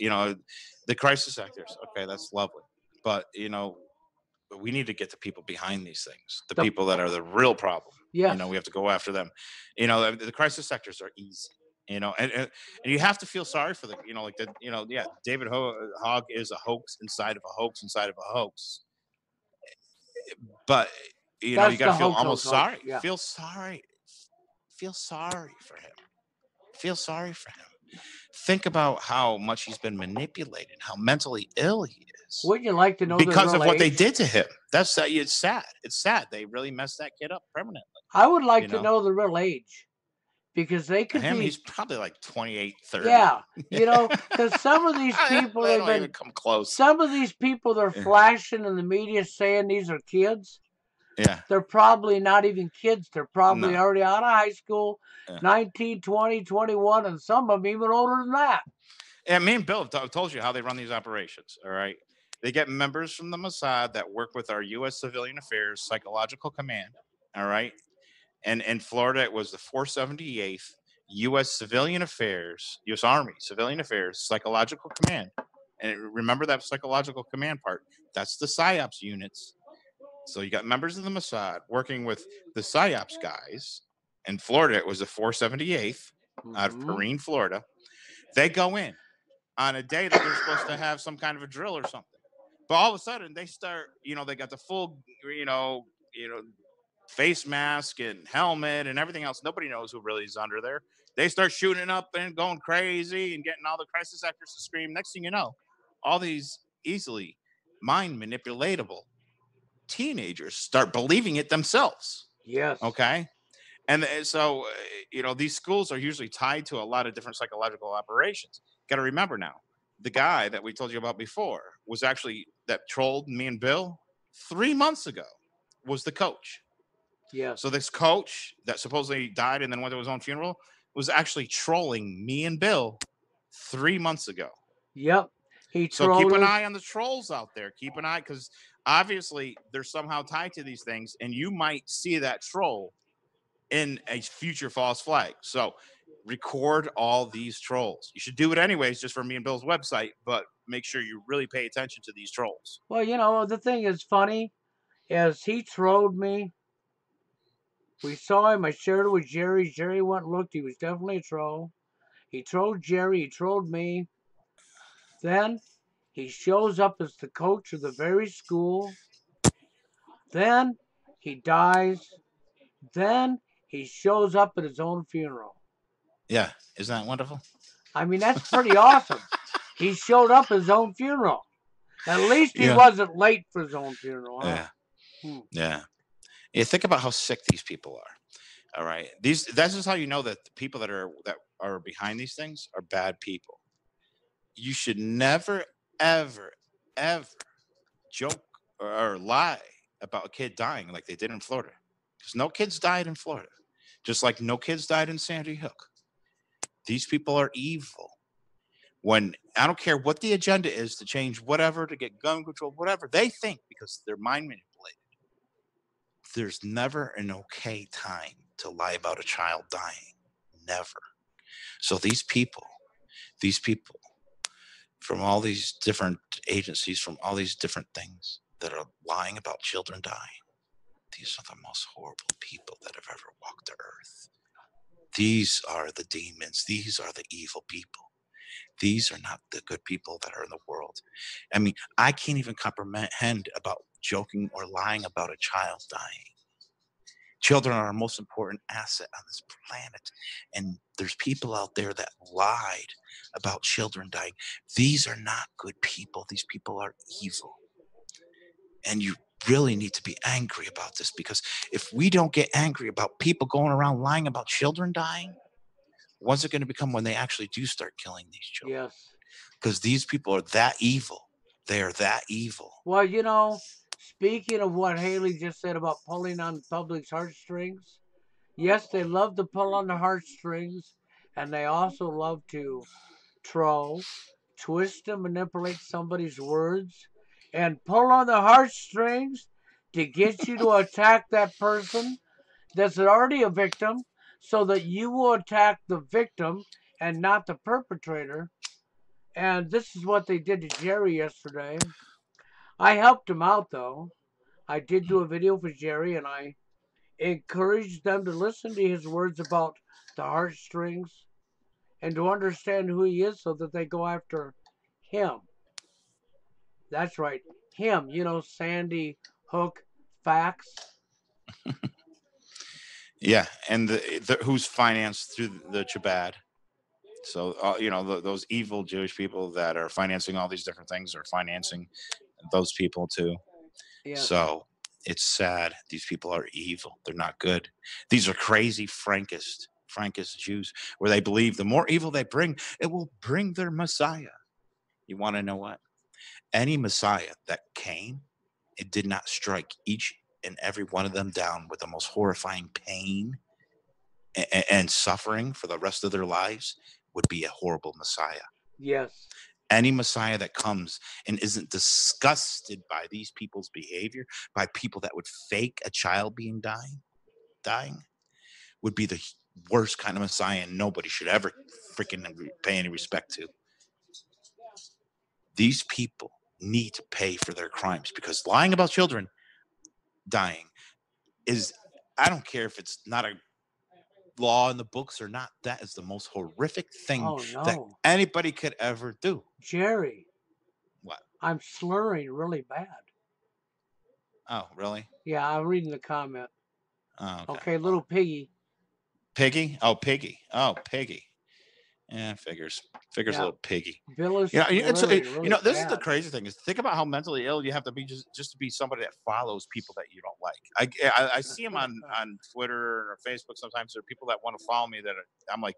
The crisis actors. Okay, that's lovely, but we need to get the people behind these things, the The people that are the real problem. yes, We have to go after them. The crisis sectors are easy. And you have to feel sorry for the, like the, yeah, David Hogg is a hoax inside of a hoax inside of a hoax. But you that's got to the feel hoax, almost hoax, hoax. sorry. Yeah. Feel sorry for him. Feel sorry for him. Think about how much he's been manipulated, how mentally ill he is Wouldn't you like to know their because real of what they age? did to him. It's sad. It's sad. They really messed that kid up permanently. I would like You to know, know the real age because they could him, be, he's probably like 28, 30. yeah, because some of these people They they've don't been, even come close. some of these people they're Yeah. flashing in the media saying these are kids. Yeah. They're probably not even kids. They're probably No. already out of high school, Yeah. 19, 20, 21, and some of them even older than that. And me and Bill have told you how they run these operations. All right. They get members from the Mossad that work with our U.S. Civilian Affairs Psychological Command. All right. And in Florida, it was the 478th U.S. Civilian Affairs, U.S. Army Civilian Affairs Psychological Command. And remember that psychological command part. That's the PSYOPs units. So you got members of the Mossad working with the PSYOPs guys. In Florida, it was the 478th out of Mm-hmm. Perrine, Florida. They go in on a day that they're supposed to have some kind of a drill or something. But all of a sudden, they start, they got the full, face mask and helmet and everything else. Nobody knows who really is under there. They start shooting up and going crazy and getting all the crisis actors to scream. Next thing you know, all these easily mind manipulatable teenagers start believing it themselves. Yes. Okay. And so, these schools are usually tied to a lot of different psychological operations. Got to remember now, the guy that we told you about before was actually that trolled me and Bill 3 months ago was the coach. Yes. So this coach that supposedly died and then went to his own funeral was actually trolling me and Bill 3 months ago. Yep. He So keep trolled an us. eye on the trolls out there. Keep an eye because obviously they're somehow tied to these things, and you might see that troll in a future false flag. So record all these trolls. You should do it anyways, just for me and Bill's website, but make sure you really pay attention to these trolls. Well, the thing is funny is he trolled me. We saw him. I shared it with Jerry. Jerry went and looked. He was definitely a troll. He trolled Jerry. He trolled me. Then he shows up as the coach of the very school. Then he dies. Then he shows up at his own funeral. Yeah, isn't that wonderful? I mean, that's pretty awesome. He showed up at his own funeral. At least he Yeah, wasn't late for his own funeral, huh? yeah, yeah. Yeah, think about how sick these people are. All right, these that's just how you know that the people that are behind these things are bad people. You should never, ever, ever joke or lie about a kid dying like they did in Florida, because no kids died in Florida, just like no kids died in Sandy Hook. These people are evil. When I don't care what the agenda is to change whatever, to get gun control, whatever they think, because they're mind manipulated. There's never an okay time to lie about a child dying. Never. So these people from all these different agencies, from all these different things that are lying about children dying, these are the most horrible people that have ever walked the earth. These are the demons. These are the evil people. These are not the good people that are in the world. I mean, I can't even comprehend about joking or lying about a child dying. Children are our most important asset on this planet. And there's people out there that lied about children dying. These are not good people. These people are evil. And you really need to be angry about this, because if we don't get angry about people going around lying about children dying, when's it going to become when they actually do start killing these children? Yes. Because these people are that evil. They are that evil. Well, speaking of what Haley just said about pulling on public's heartstrings, yes, they love to pull on the heartstrings, and they also love to troll, twist and manipulate somebody's words, and pull on the heartstrings to get you to attack that person that's already a victim so that you will attack the victim and not the perpetrator. And this is what they did to Jerry yesterday. I helped him out though. I did do a video for Jerry and I encouraged them to listen to his words about the heartstrings and to understand who he is so that they go after him. That's right, him, Sandy Hook facts. Yeah, and who's financed through the Chabad. So those evil Jewish people that are financing all these different things are financing those people too. Yes, So it's sad. These people are evil. They're not good. These are crazy Frankist Jews, where they believe the more evil they bring, it will bring their Messiah. You want to know what? Any Messiah that came, it did not strike each and every one of them down with the most horrifying pain and suffering for the rest of their lives, would be a horrible Messiah. yes, Any Messiah that comes and isn't disgusted by these people's behavior, by people that would fake a child being dying, would be the worst kind of Messiah, and nobody should ever freaking pay any respect to. These people need to pay for their crimes, because lying about children dying is, I don't care if it's not a law in the books or not, that is the most horrific thing oh that no, anybody could ever do. Jerry, What? I'm slurring really bad. Oh, really? Yeah, I'm reading the comment. Oh, okay. Okay, little Well, piggy. Piggy? Oh, Piggy. Oh, Piggy. Yeah, figures a Yeah, little piggy. Bill is It's slurring really this is the bad. crazy thing, is think about how mentally ill you have to be just to be somebody that follows people that you don't like. I see them on Twitter or Facebook sometimes. There are people that want to follow me that I'm like,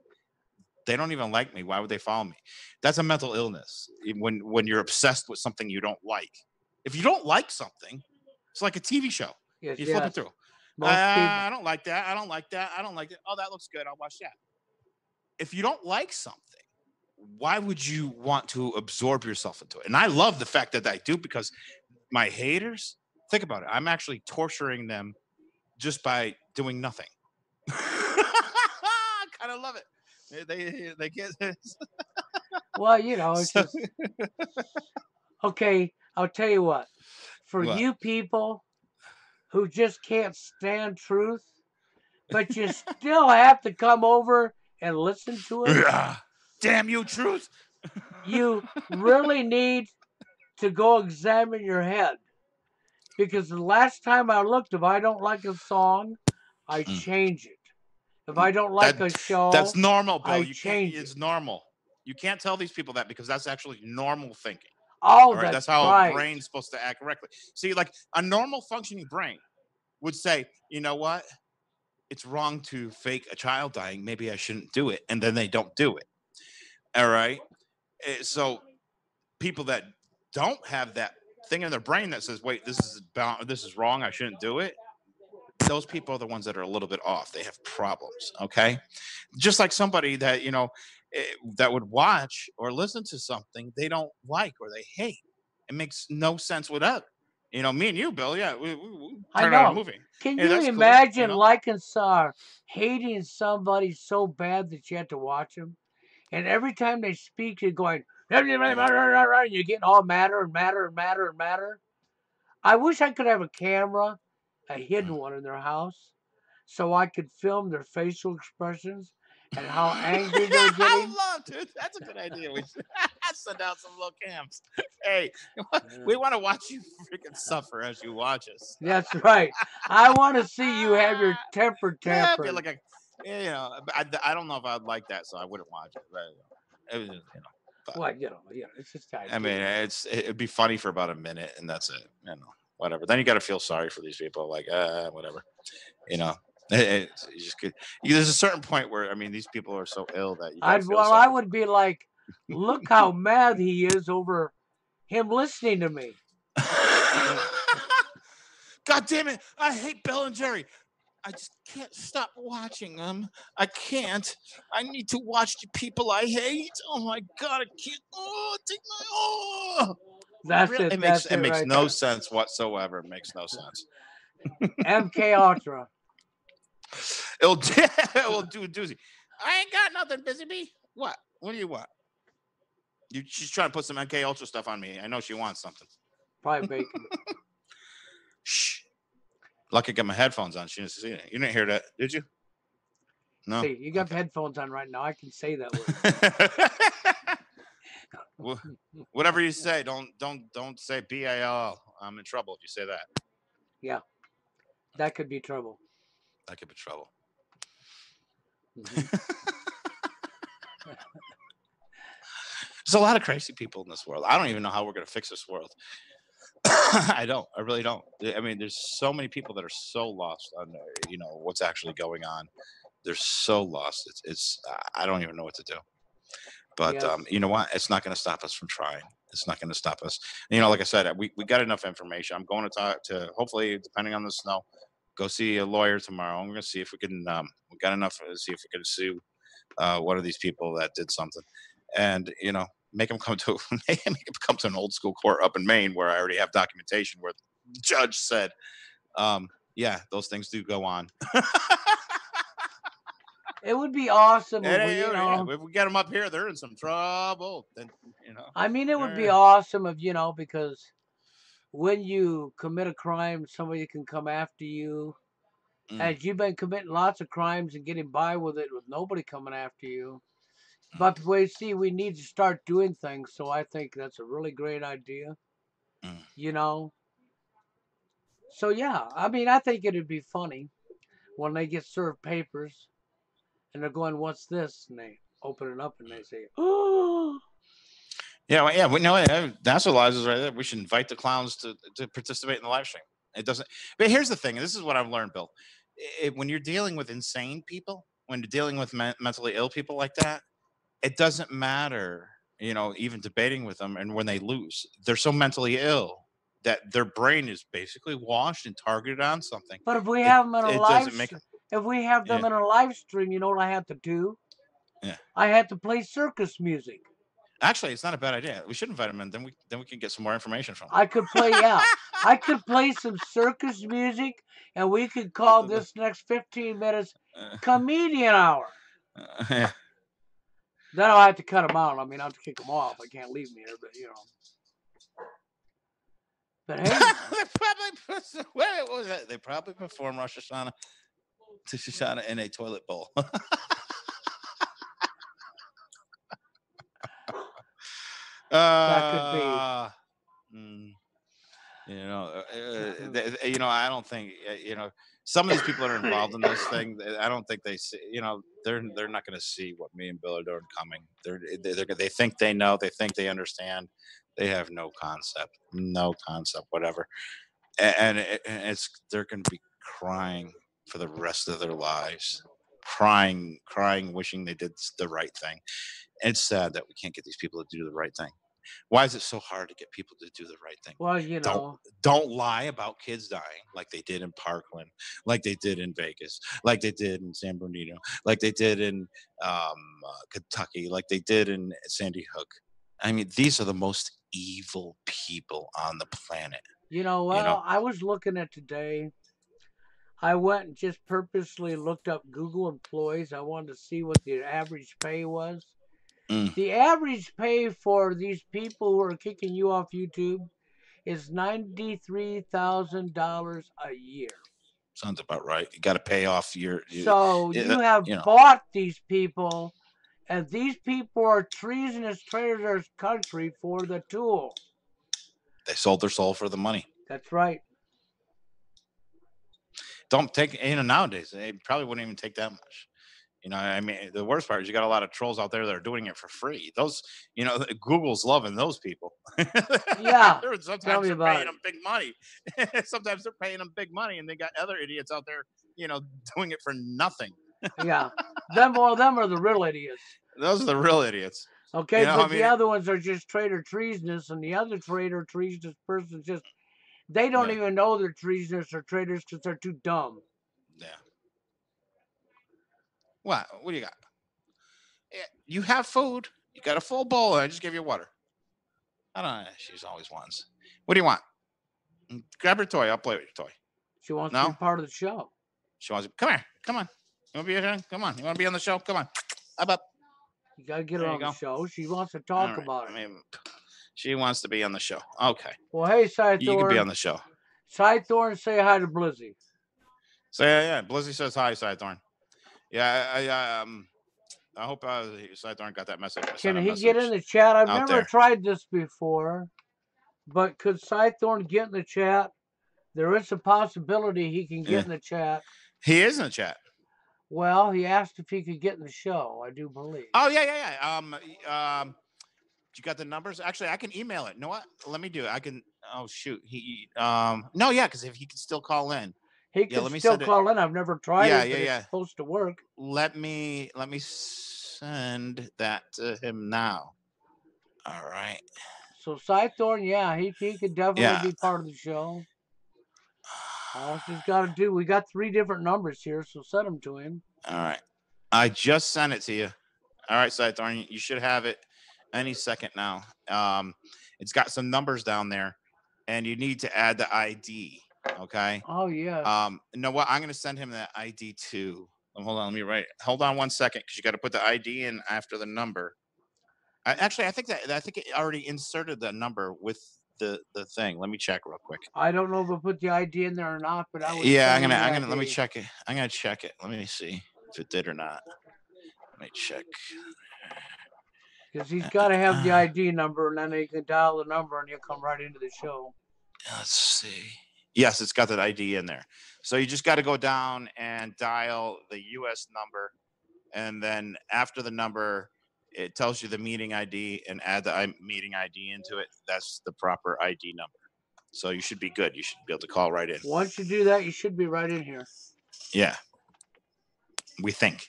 They don't even like me. Why would they follow me? That's a mental illness when you're obsessed with something you don't like. If you don't like something, it's like a TV show. Yes, You flip it yes. through. Most people. I don't like that. I don't like that. I don't like that. Oh, that looks good. I'll watch that. If you don't like something, why would you want to absorb yourself into it? And I love the fact that I do, because my haters, think about it. I'm actually torturing them just by doing nothing. I kind of love it. They get Well, you know, it's so just okay. I'll tell you what. For what? you people who just can't stand truth, but you still have to come over and listen to it, Damn you, truth. you really need to go examine your head. Because the last time I looked, if I don't like a song, I Mm. change it. If I don't like a That that's show, normal, Bill. I You can't. change it. It's normal. You can't tell these people that, because that's actually normal thinking. Oh, All right, that's that's how a right. brain's supposed to act correctly. See, like a normal functioning brain would say, you know what? It's wrong to fake a child dying. Maybe I shouldn't do it, and then they don't do it. All right. So people that don't have that thing in their brain that says, "Wait, this is wrong. I shouldn't do it." Those people are the ones that are a little bit off. They have problems. Okay, just like somebody that that would watch or listen to something they don't like or they hate. It makes no sense without. Me and you, Bill. Yeah, we I turn on a know. movie. Can Hey, you that's cool. imagine hating somebody so bad that you have to watch them? And every time they speak, you're going, Yeah. you're getting all madder and madder and madder and madder. I wish I could have a camera, a hidden one in their house, so I could film their facial expressions and how angry they're getting. I love, dude. That's a good idea. We should send out some little cams. Hey, we Yeah. want to watch you freaking suffer as you watch us. That's right. I want to see you have your temper Yeah, be tantrum. like a, but I don't know if I'd like that, so I wouldn't watch it. But, it was but Well, it's just the I mean, idea. it'd be funny for about a minute, and that's it. Whatever. Then you got to feel sorry for these people, like whatever. You know, you just could. There's a certain point where, I mean, these people are so ill that you got to feel I sorry for would be like, look how mad he is over him listening to me. them. God damn it! I hate Bill and Jerry. I just can't stop watching them. I can't. I need to watch the people I hate. Oh my god, I can't. Oh, take my That's Real. it. It makes That's it it makes right no there. sense whatsoever. It makes no sense. MK Ultra. It'll it'll do a doozy. I ain't got nothing, busy bee. What? What do you want? She's trying to put some MK Ultra stuff on me. I know she wants something. Probably bacon. Shh. Lucky I got my headphones on. She didn't see it. You didn't hear that, did you? No. See, you got Okay. headphones on right now. I can say that word. Whatever you say, don't say BAL. I'm in trouble if you say that. Yeah, that could be trouble. That could be trouble. Hmm. There's a lot of crazy people in this world. I don't even know how we're gonna fix this world. I don't. I really don't. I mean, there's so many people that are so lost on what's actually going on. They're so lost. I don't even know what to do. But Yes. you know what? It's not going to stop us from trying. It's not going to stop us. Like I said, we got enough information. I'm going to talk to, hopefully, depending on the snow, go see a lawyer tomorrow. I'm going to see if we can. We got enough to see if we can sue one of these people that did something, and make them come to make them come to an old school court up in Maine where I already have documentation where the judge said, yeah, those things do go on. It would be awesome if And we, yeah, if we get them up here, they're in some trouble. Then I mean, it would be eh, awesome if, because when you commit a crime, somebody can come after you. mm, As you've been committing lots of crimes and getting by with it with nobody coming after you. mm, But we need to start doing things. So I think that's a really great idea, mm. you know. So yeah, I mean, I think it'd be funny when they get served papers and they're going, "What's this?" And they open it up and they say, "Oh, Yeah, well, yeah, we know that's what lies is right there. We should invite the clowns to participate in the live stream. It doesn't. But here's the thing, and this is what I've learned, Bill. When you're dealing with insane people, when you're dealing with mentally ill people like that, it doesn't matter, even debating with them, and when they lose, they're so mentally ill that their brain is basically washed and targeted on something. But if we It have them in a it doesn't make if we have them yeah, in a live stream, you know what I have to do? yeah. I have to play circus music. Actually, it's not a bad idea. We should invite them in. Then we can get some more information from I could play, yeah, I could play some circus music, and we could call them. this next 15 minutes comedian hour. Yeah. Then I'll have to cut them out. I mean, I'll have to kick them off. I can't leave them here, but you know. But hey, They probably what was that? They probably perform Rosh Hashanah to Shoshana in a toilet bowl. that could be. Mm, I don't think some of these people that are involved in this thing. I don't think they see. They're not going to see what me and Bill are doing coming. They think they know. They think they understand. They have no concept, whatever. And it's they're going to be crying for the rest of their lives, crying, wishing they did the right thing. And it's sad that we can't get these people to do the right thing. Why is it so hard to get people to do the right thing? Well, you Don't know, don't lie about kids dying like they did in Parkland, like they did in Vegas, like they did in San Bernardino, like they did in Kentucky, like they did in Sandy Hook. I mean, these are the most evil people on the planet. You know, well, I was looking at today. I went and just purposely looked up Google employees. I wanted to see what the average pay was. mm, The average pay for these people who are kicking you off YouTube is $93,000 a year. sounds about right. You got to pay off So you, you have you know. bought these people, and these people are treasonous traitors to our country for the tool. They sold their soul for the money. That's right. Don't take nowadays. They probably wouldn't even take that much. I mean, the worst part is you got a lot of trolls out there that are doing it for free. Those, Google's loving those people. Yeah, tell Sometimes me they're about paying it. them big money. Sometimes they're paying them big money, and they got other idiots out there, doing it for nothing. Yeah, them are the real idiots. Those are the real idiots. Okay, I but the mean, other ones are just traitor treasonous, and the other traitor treasonous person just they don't yeah, even know they're treasonous or traitors because they're too dumb. yeah. What do you got? Yeah, you have food. You got a full bowl. And I just gave you water. I don't know. She's always wants. What do you want? Grab your toy. I'll play with your toy. She wants to be No? part of the show. She wants to come here. Come on. You want to be here? Come on. You want to be on the show? Come on. Up. You got to get her There you on the go. show. She wants to All talk right. about I it. mean, she wants to be on the show. Okay. Well, hey, You can be on Cythorn. the show. Cythorn, say hi to Blizzy. So yeah. Blizzy says hi, Sidethorn. Yeah, I hope Sidethorn got that message. I Can sent a he get in message the chat? I've out never there. tried this before, but could Cythorn get in the chat? There is a possibility he can get Yeah. in the chat. He is in the chat. Well, he asked if he could get in the show. I do believe. Oh yeah. You got the numbers? Actually, I can email it. You know what? Let me do it. I can. Oh shoot. No, yeah, because if he can still call in. He Yeah, could let me still send it. call in. I've never tried Yeah, it, yeah, but it's yeah. supposed to work. Let me send that to him now. All right. So Cythorn, yeah, he could definitely Yeah. be part of the show. All she's got to do, we got 3 different numbers here, so send them to him. All right. I just sent it to you. All right, Cythorn, you should have it any second now. It's got some numbers down there, and you need to add the ID. Okay. Oh yes. You know what? I'm going to send him that ID too. Hold on, let me write. Hold on 1 second, because you got to put the ID in after the number. I think it already inserted the number with the thing. Let me check real quick. I don't know if I put the ID in there or not, but I would Yeah, send him the I'm gonna let me ID. check it. I'm gonna check it. Let me see if it did or not. Let me check. Because he's got to have the ID number, and then he can dial the number, and he'll come right into the show. Let's see. Yes, it's got that ID in there. So you just got to go down and dial the U.S. number, and then after the number, it tells you the meeting ID, and add the meeting ID into it. That's the proper ID number. So you should be good. You should be able to call right in. Once you do that, you should be right in here. Yeah. We think.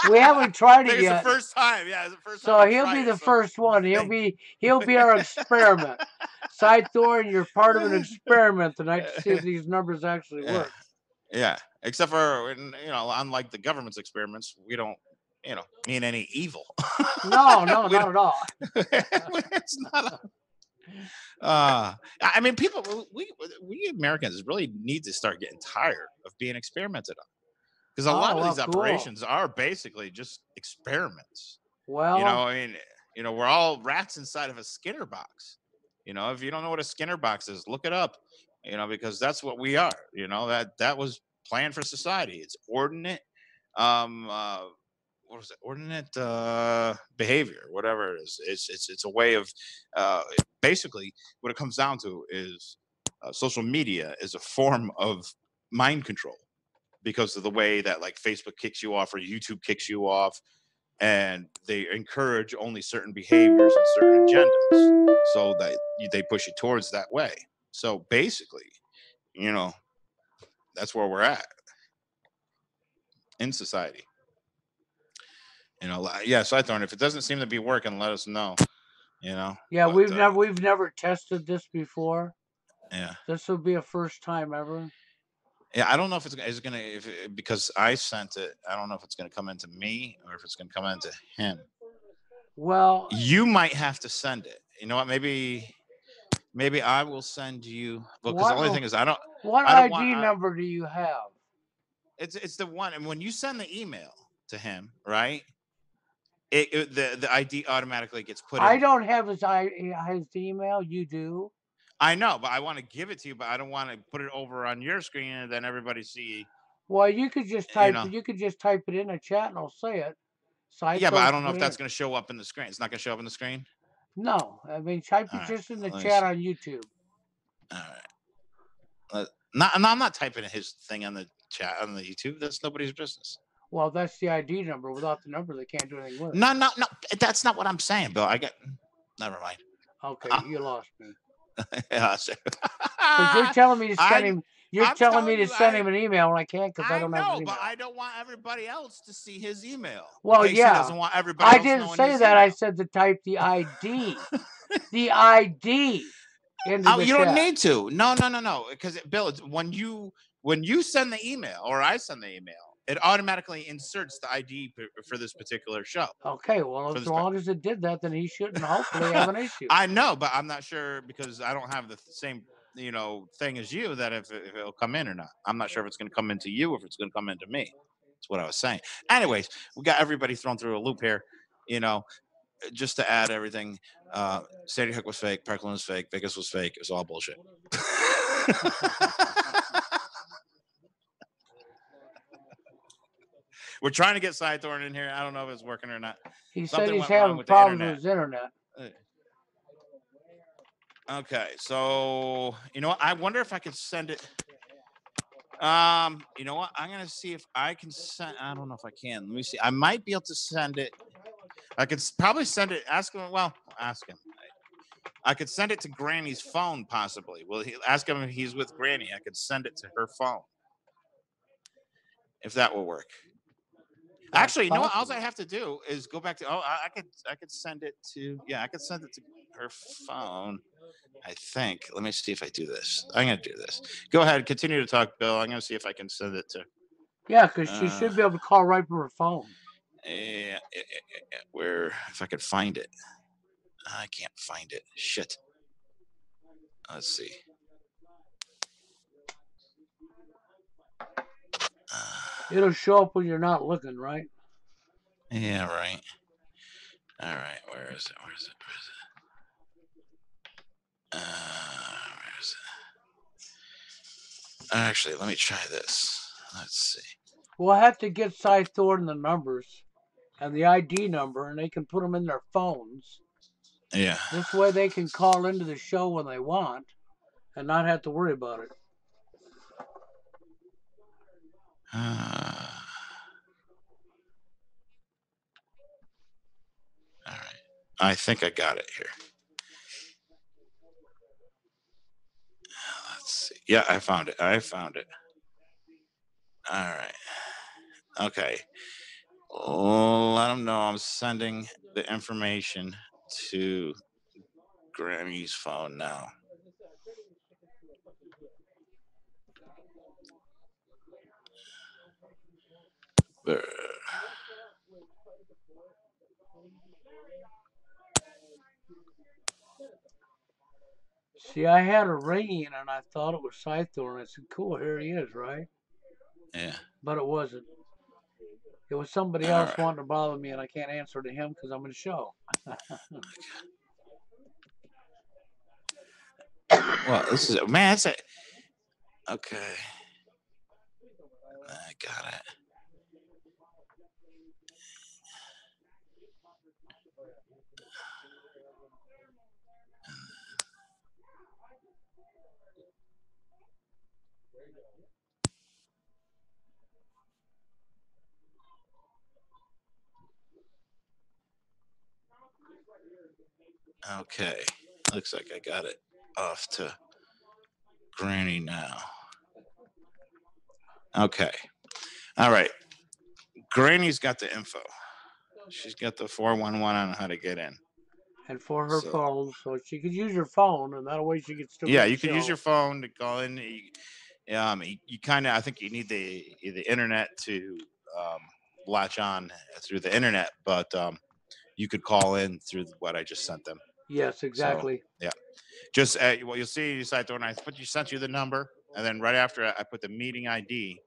We haven't tried I it think it's the yet. first time. Yeah, it's the first time So we he'll tried be it. the So first one. we think. He'll be our experiment. Thorne, you're part of an experiment tonight to see if these numbers actually Yeah, work. yeah. Except for unlike the government's experiments, we don't mean any evil. No, no, We not don't. at all. It's not. I mean, people. We Americans really need to start getting tired of being experimented on, because a lot Oh, of well, these cool. operations are basically just experiments. Well, I mean, we're all rats inside of a Skinner box. If you don't know what a Skinner box is, look it up. Because that's what we are. That was planned for society. It's ordinate. Um, uh, what was it? Ordinate behavior, whatever it is. It's a way of basically what it comes down to is social media is a form of mind control because of the way that like Facebook kicks you off or YouTube kicks you off, and they encourage only certain behaviors and certain agendas so that they push you towards that way. So basically, you know that's where we're at in society. Yeah, so I thought if it doesn't seem to be working, let us know. yeah, But we've never tested this before. yeah, This will be a first time ever. yeah, I don't know if it's gonna because I sent it. I don't know if it's gonna come into me or if it's gonna come into him. Well, You might have to send it. You know what? Maybe I will send you. Well, because the only what thing is, what I don't want. ID number do you have? It's the one, and when you send the email to him, right? The ID automatically gets put I in there. don't have his email. You do. I know, but I want to give it to you, but I don't want to put it over on your screen and then everybody see. Well, you could just You type know, it. You could just type it in a chat, and I'll say it. yeah, but I Thorne don't can know put if it that's in. going to show up in the screen. It's not going to show up in the screen. No, I mean type All it right, just in the let me chat see. on YouTube. All right, not. No, I'm not typing his thing on the chat on the YouTube. That's nobody's business. Well, that's the ID number. Without the number, they can't do anything with it. No, no, no. That's not what I'm saying, Bill. I get. Never mind. Okay, you lost me. Yeah, Because you're telling me to send I him. You're I'm telling me telling to you, send him an email, and I can't because I I don't have his know, but email. I don't want everybody else to see his email. In Well, case he yeah, doesn't want everybody I else didn't knowing say his that. I email. said to type the ID into Oh, the you don't chat. need to. No, no, no, no. Because Bill, when you send the email or I send the email, it automatically inserts the ID for this particular show. Okay, well, For as this, long as it did that, then he shouldn't hopefully have an issue. I know, but I'm not sure because I don't have the same thing as you that if it'll come in or not. I'm not sure if it's going to come into you or if it's going to come into me. That's what I was saying. Anyways, we got everybody thrown through a loop here. You know, just to add everything, Sandy Hook was fake, Parkland was fake, Vegas was fake. It was all bullshit. We're trying to get Thorne in here. I don't know if it's working or not. He said Something he's went wrong having with the problems with internet. his internet. Okay, so you know what? I wonder if I could send it. You know what? I'm gonna see if I can send. I don't know if I can. Let me see. I might be able to send it. I could probably send it. Ask him. Well, ask him. I could send it to Granny's phone, possibly. Well, ask him if he's with Granny. I could send it to her phone, if that will work. That's Actually, you know what? All possible. I have to do is go back to. Oh, I could send it to. Yeah, I could send it to her phone. I think. Let me see if I do this. I'm gonna do this. Go ahead, continue to talk, Bill. I'm gonna see if I can send it to. Yeah, because she Uh, should be able to call right from her phone. where if I could find it, I can't find it. Shit. Let's see. It'll show up when you're not looking, right? Yeah, right. All right. Where is it? Where is it? Where is it? Where is it? Actually, let me try this. Let's see. We'll have to get Thorne the numbers and the ID number, and they can put them in their phones. Yeah. This way they can call into the show when they want and not have to worry about it. All right. I think I got it here. Let's see. Yeah, I found it. I found it. All right. Okay. Oh, let them know I'm sending the information to Granny's phone now. Brr. See, I had a ringing and I thought it was Scythor, and I said, "Cool, here he is, right?" Yeah. But it wasn't. It was somebody All else right. wanting to bother me, and I can't answer to him because I'm in the show. Well, this is man. It's a, okay. I got it. Okay. Looks like I got it off to Granny now. Okay. All right. Granny's got the info. She's got the 411 on how to get in. And for her So phone, so she could use her phone, and that way she could still yeah, get the you can use your show. phone to call in. You kind of, I think you need the internet to um, latch on through the internet, but you could call in through what I just sent them. Yes, So exactly. yeah, just what you'll see, you site when I put you sent you the number, and then right after I put the meeting ID,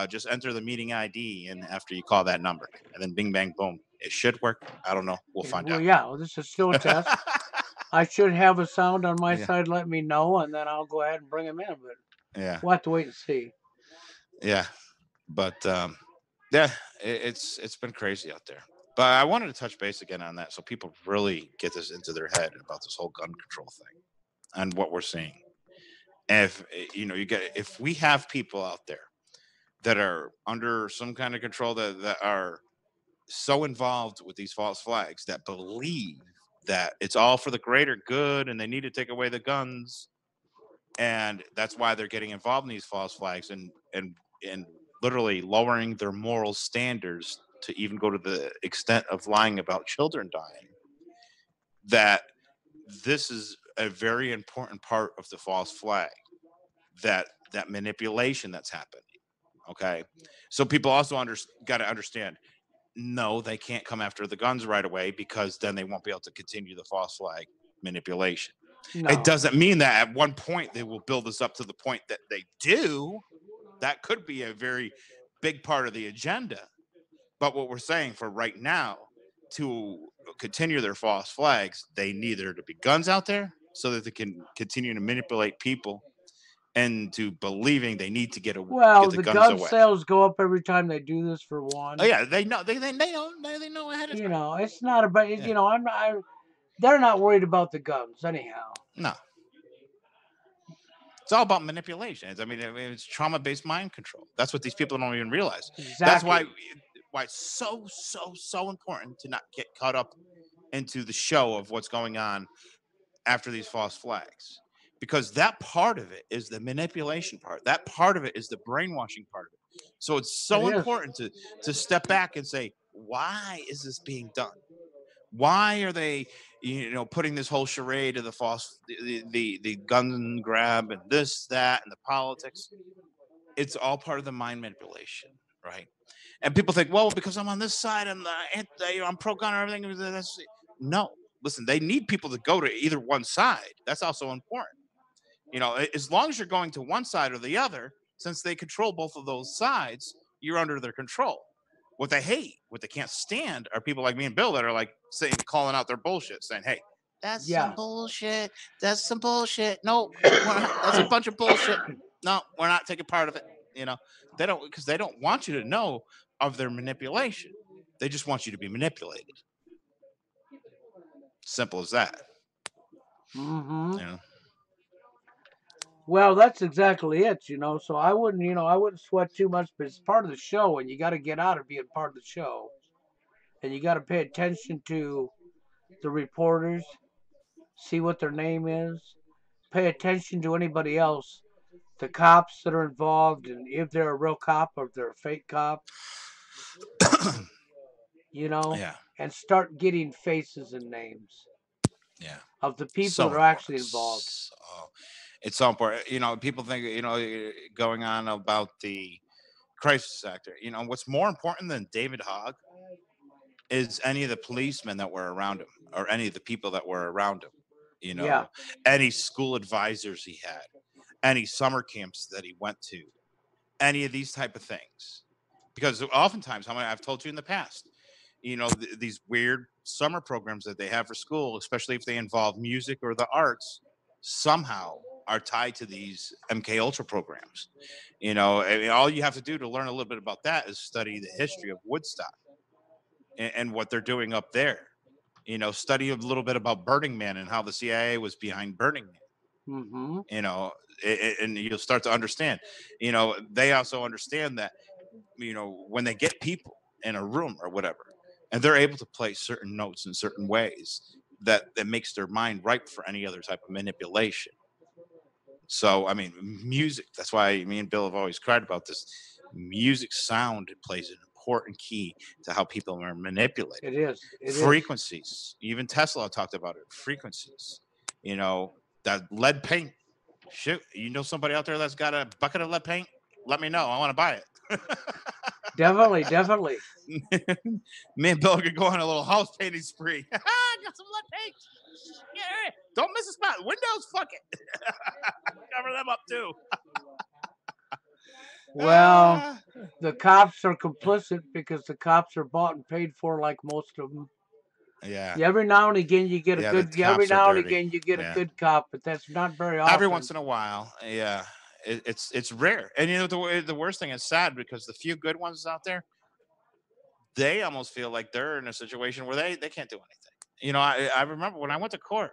just enter the meeting ID in after you call that number, and then bing bang boom, it should work. I don't know. We'll find Well, yeah, well, this is still a out. test. I should have a sound on my Yeah, side let me know, and then I'll go ahead and bring him in. But yeah, we'll have to wait and see. yeah. But yeah, it's been crazy out there. But I wanted to touch base again on that so people really get this into their head about this whole gun control thing and what we're seeing. If you get if we have people out there that are under some kind of control that are so involved with these false flags that believe that it's all for the greater good and they need to take away the guns, and that's why they're getting involved in these false flags and literally lowering their moral standards to even go to the extent of lying about children dying, that this is a very important part of the false flag, that manipulation that's happening. Okay, so people also got to understand, no, they can't come after the guns right away because then they won't be able to continue the false flag manipulation. It No, doesn't mean that at one point they will build this up to the point that they do. That could be a very big part of the agenda. But what we're saying for right now, to continue their false flags, they need there to be guns out there so that they can continue to manipulate people into believing they need to get well, the the guns gun away. sales go up every time they do this. For Oh one, yeah, they know ahead of time. it's not about. Yeah, I'm not. They're not worried about the guns anyhow. no, it's all about manipulation. It's trauma-based mind control. That's what these people don't even realize. That's Exactly. why it's so important to not get caught up into the show of what's going on after these false flags, because that part of it is the manipulation part. That part of it is the brainwashing part of it. So it's It so is. important to step back and say, why is this being done? Why are they, putting this whole charade of the false, the gun grab and this, that, and the politics? It's all part of the mind manipulation, right? And people think, well, because I'm on this side, I'm pro gun or everything. No, listen, they need people to go to either one side. That's also important. As long as you're going to one side or the other, since they control both of those sides, you're under their control. What they hate, what they can't stand, are people like me and Bill that are like saying, calling out their bullshit, saying, "Hey, that's some Yeah. bullshit. That's some bullshit. No, that's a bunch of bullshit. No, we're not taking part of it." You know, they don't, because they don't want you to know of their manipulation. They just want you to be manipulated. Simple as that. Mm-hmm. You know. Well, that's exactly it. So I wouldn't sweat too much, but it's part of the show, and you got to get out of being part of the show, and you got to pay attention to the reporters, see what their name is, pay attention to anybody else the cops that are involved, and if they're a real cop or if they're a fake cop, you know, Yeah, and start getting faces and names yeah. of the people So that are important. actually involved. It's so important. People think going on about the crisis actor. What's more important than David Hogg is any of the policemen that were around him, or any of the people that were around him. You Yeah. know, any school advisors he had, any summer camps that he went to, any of these type of things. Because oftentimes, how many I've told you in the past, these weird summer programs that they have for school, especially if they involve music or the arts, somehow are tied to these MK Ultra programs. I mean, all you have to do to learn a little bit about that is study the history of Woodstock and what they're doing up there. Study a little bit about Burning Man and how the CIA was behind Burning Man. Mm-hmm. You know, and you'll start to understand. They also understand that when they get people in a room or whatever, and they're able to play certain notes in certain ways, that makes their mind ripe for any other type of manipulation. So I mean, music, that's why me and Bill have always cried about this. Music sound plays an important key to how people are manipulated. It is. It is. Frequencies, even Tesla talked about it. Frequencies, you know that lead paint. Shit, somebody out there that's got a bucket of lead paint? Let me know. I want to buy it. Definitely, definitely. Me and Bill could go on a little house painting spree. Got some lead paint. Yeah, don't miss a spot. Windows, fuck it. Cover them up too. Well, Ah, the cops are complicit because the cops are bought and paid for, like most of them. yeah, Every now and again you get a yeah. The good. Every cops are now and dirty. again you get a Yeah, good cop, but that's not very every once often. in a while. Yeah, it's rare. And the worst thing is sad because the few good ones out there, they almost feel like they're in a situation where they can't do anything. I remember when I went to court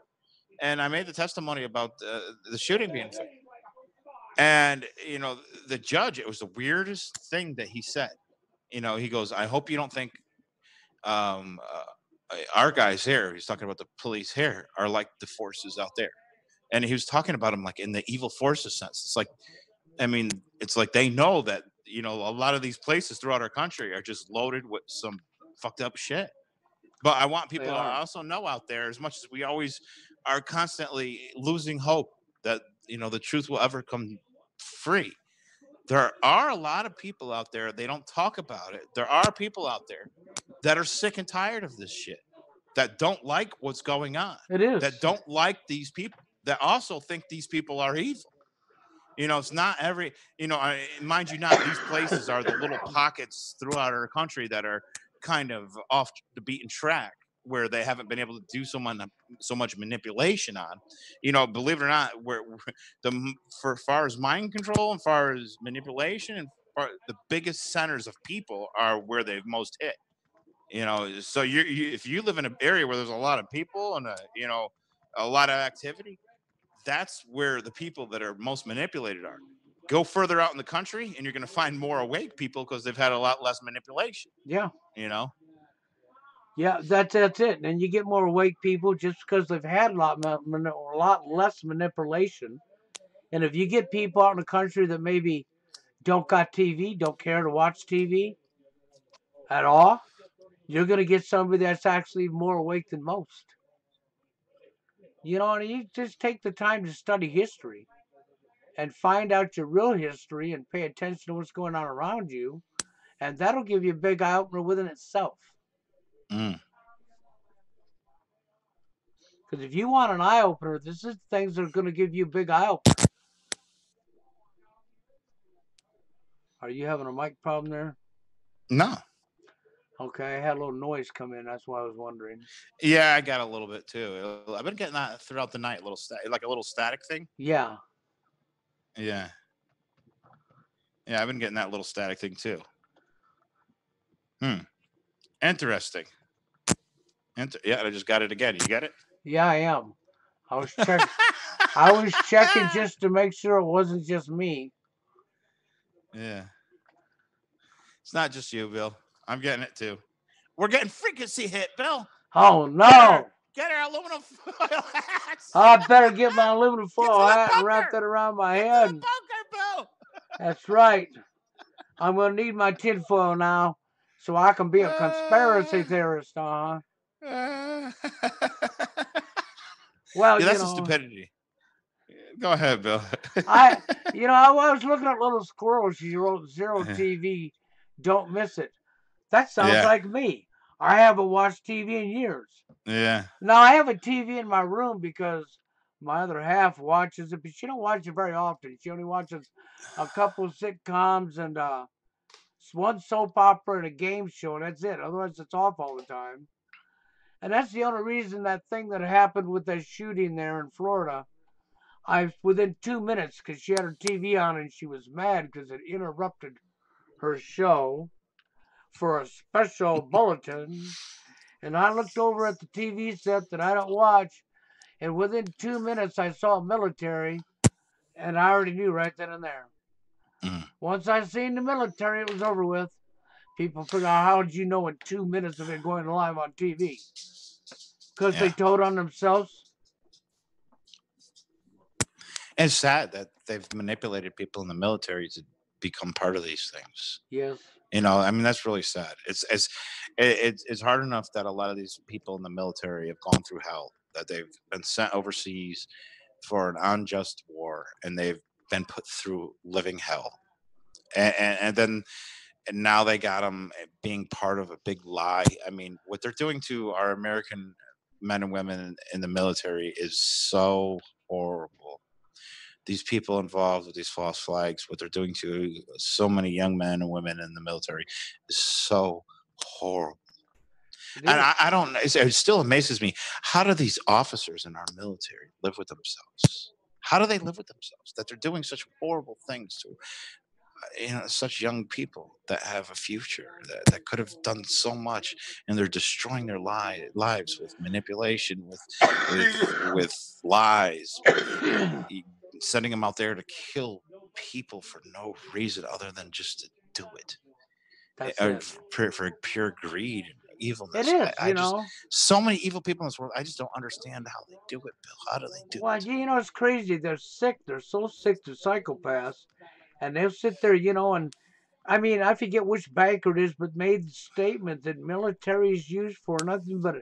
and I made the testimony about the shooting being fake. And the judge, it was the weirdest thing that he said. He goes, "I hope you don't think um, our guys here." He's talking about the police here are like the forces out there, and he was talking about them like in the evil forces sense. It's like, I mean, it's like they know that a lot of these places throughout our country are just loaded with some fucked up shit. But I want They people to are. also know out there, as much as we always are constantly losing hope that the truth will ever come free. There are a lot of people out there, they don't talk about it. There are people out there that are sick and tired of this shit, that don't like what's going on, It is. that don't like these people, that also think these people are evil. It's not every, mind you not, these places are the little pockets throughout our country that are kind of off the beaten track, where they haven't been able to do so much manipulation on. Believe it or not, where for far as mind control and far as manipulation and the biggest centers of people are where they've most hit. So if you live in an area where there's a lot of people and a lot of activity, that's where the people that are most manipulated are. Go further out in the country, and you're going to find more awake people because they've had a lot less manipulation. Yeah. You know? Yeah, that's it. And you get more awake people just because they've had a lot less manipulation. And if you get people out in the country that maybe don't got TV, don't care to watch TV at all, you're going to get somebody that's actually more awake than most. And you just take the time to study history and find out your real history and pay attention to what's going on around you. And that'll give you a big eye opener within itself. Mm. Because if you want an eye opener, this is things that are going to give you a big eye opener. Are you having a mic problem there? No. Okay, I had a little noise come in. That's why I was wondering. Yeah, I got a little bit too. I've been getting that throughout the night, like a little static thing. Yeah. Yeah. Yeah, I've been getting that little static thing too. Interesting. Yeah, I just got it again. You get it? Yeah, I am. I was checking. I was checking just to make sure it wasn't just me. Yeah. It's not just you, Bill. I'm getting it too. We're getting frequency hit, Bill. Oh Get our no! get our aluminum foil hats. I better get my aluminum Get foil to the hat and wrap bunker. that around my Get to head. the bunker, That's right. I'm gonna need my tinfoil now, so I can be a conspiracy Uh, theorist. uh. Well, Yeah, that's a stupidity. Go ahead, Bill. I, I was looking at little squirrels. She wrote zero TV, don't miss it. That sounds Yeah, like me. I haven't watched TV in years. yeah, Now I have a TV in my room because my other half watches it, but she don't watch it very often. She only watches a couple of sitcoms and one soap opera and a game show, and that's it. Otherwise, it's off all the time. And that's the only reason that thing that happened with that shooting there in Florida. I within 2 minutes because she had her TV on and she was mad because it interrupted her show for a special bulletin. And I looked over at the TV set that I don't watch, and within 2 minutes I saw military, and I already knew right then and there. mm, Once I seen the military, it was over with. People figure out how did you know in 2 minutes of it going live on TV? Because they yeah. told on themselves. And it's sad that they've manipulated people in the military to become part of these things. Yes. I mean, that's really sad. It's hard enough that a lot of these people in the military have gone through hell, that they've been sent overseas for an unjust war, and they've been put through living hell, and then and now they got them being part of a big lie. I mean, what they're doing to our American men and women in the military is so horrible. These people involved with these false flags, what they're doing to so many young men and women in the military is so horrible. It And is. I don't, it still amazes me. How do these officers in our military live with themselves? How do they live with themselves that they're doing such horrible things to such young people that have a future that could have done so much, and they're destroying their lives with manipulation, with lies, with e- sending them out there to kill people for no reason other than just to do it, That's or it. for pure greed and It evilness. is, I just, so many evil people in this world. I just don't understand how they do it, Bill. How do they do Well, it? it's crazy. They're sick. They're so sick. They're psychopaths. And they'll sit there, and I mean, I forget which banker it is, but made the statement that military is used for nothing but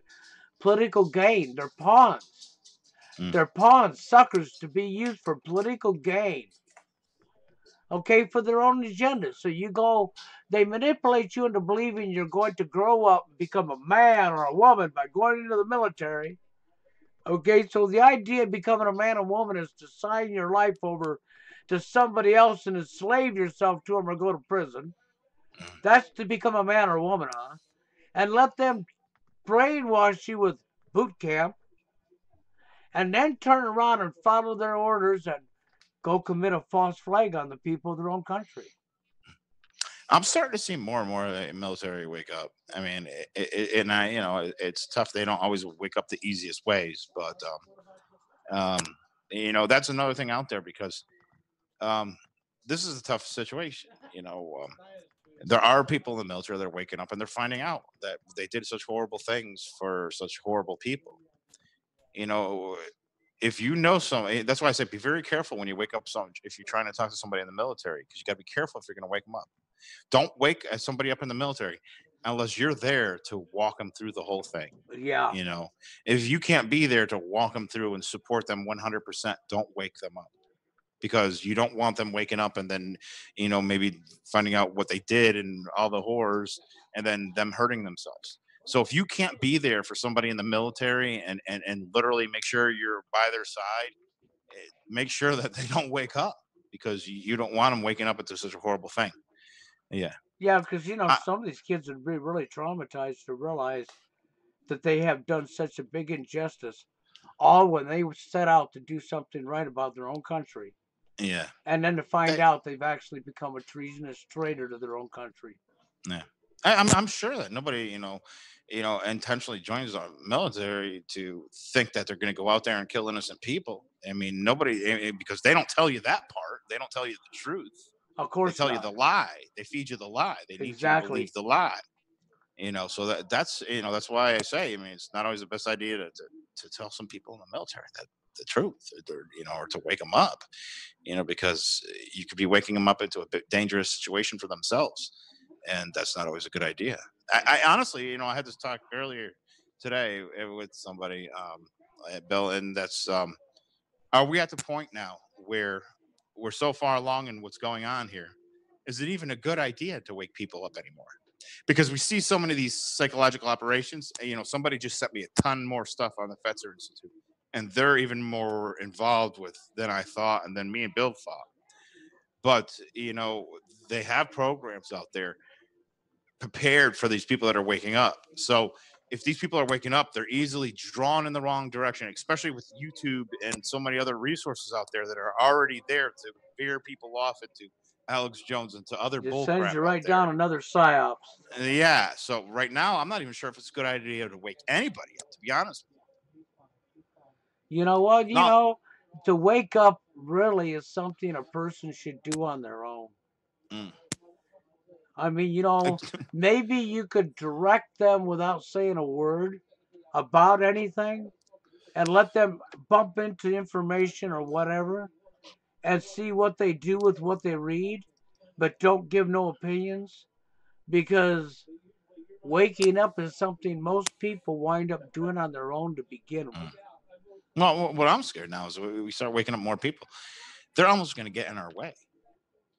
political gain. They're pawns. Mm, They're pawns, suckers to be used for political gain. Okay, for their own agenda. So they manipulate you into believing you're going to grow up and become a man or a woman by going into the military. Okay, so the idea of becoming a man and woman is to sign your life over to somebody else and enslave yourself to them or go to prison. mm. That's to become a man or a woman, huh? And let them brainwash you with boot camp and then turn around and follow their orders and go commit a false flag on the people of their own country. I'm starting to see more and more of the military wake up. I mean, and it's tough. They don't always wake up the easiest ways, but that's another thing out there because um, this is a tough situation. There are people in the military that are waking up and they're finding out that they did such horrible things for such horrible people. You know, if you know that's why I say be very careful when you wake up. If you're trying to talk to somebody in the military, because you got to be careful if you're going to wake them up. Don't wake somebody up in the military unless you're there to walk them through the whole thing. Yeah, You know, if you can't be there to walk them through and support them 100%, don't wake them up because you don't want them waking up and then, maybe finding out what they did and all the horrors and then them hurting themselves. So if you can't be there for somebody in the military and literally make sure you're by their side, make sure that they don't wake up because you don't want them waking up into such a horrible thing. Yeah. yeah, because I, some of these kids would be really traumatized to realize that they have done such a big injustice, all when they set out to do something right about their own country, yeah. and then to find That, out they've actually become a treasonous traitor to their own country. yeah. I'm sure that nobody, intentionally joins our military to think that they're going to go out there and kill innocent people. I mean, nobody, because they don't tell you that part. They don't tell you the truth. Of They course tell you not. the lie. They feed you the lie. They need you to believe Exactly. the lie. So that's why I say, I mean, it's not always the best idea to tell some people in the military that. the truth, or to wake them up, because you could be waking them up into a bit dangerous situation for themselves, and that's not always a good idea. I honestly, I had this talk earlier today with somebody, Bill, and that's are we at the point now where we're so far along in what's going on here? Is it even a good idea to wake people up anymore? Because we see so many of these psychological operations. Somebody just sent me a ton more stuff on the Fetzer Institute, and they're even more involved with than I thought, and than me and Bill thought. But they have programs out there prepared for these people that are waking up. So if these people are waking up, they're easily drawn in the wrong direction, especially with YouTube and so many other resources out there that are already there to veer people off into Alex Jones and to other Just bull sends crap you out right there. down another psyops. Yeah. So right now, I'm not even sure if it's a good idea to wake anybody up, to be honest with You know what? you. No. To wake up really is something a person should do on their own. Mm. I mean, maybe you could direct them without saying a word about anything and let them bump into information or whatever and see what they do with what they read, but don't give no opinions because waking up is something most people wind up doing on their own to begin with. Mm. Well, what I'm scared now is we start waking up more people. They're almost going to get in our way.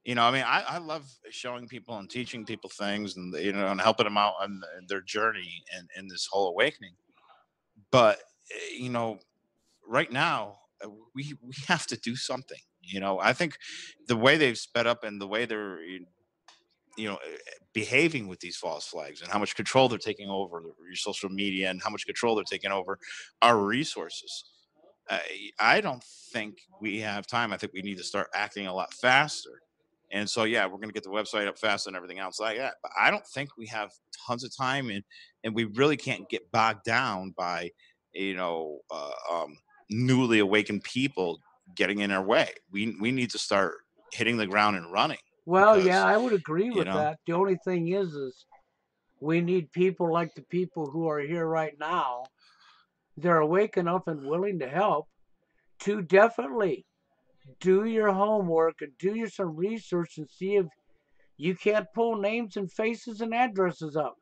I mean, I love showing people and teaching people things, and and helping them out on their journey and in this whole awakening. But you know, right now we have to do something. I think the way they've sped up and the way they're behaving with these false flags and how much control they're taking over your social media and how much control they're taking over our resources. I don't think we have time. I think we need to start acting a lot faster. And so, yeah, we're going to get the website up fast and everything else like that. But I don't think we have tons of time, and we really can't get bogged down by, you know, uh, um, newly awakened people getting in our way. We need to start hitting the ground and running Well, yeah, because, I would agree you with know, that. The only thing is we need people like the people who are here right now. They're awake enough and willing to help to definitely do your homework and do your some research and see if you can't pull names and faces and addresses up.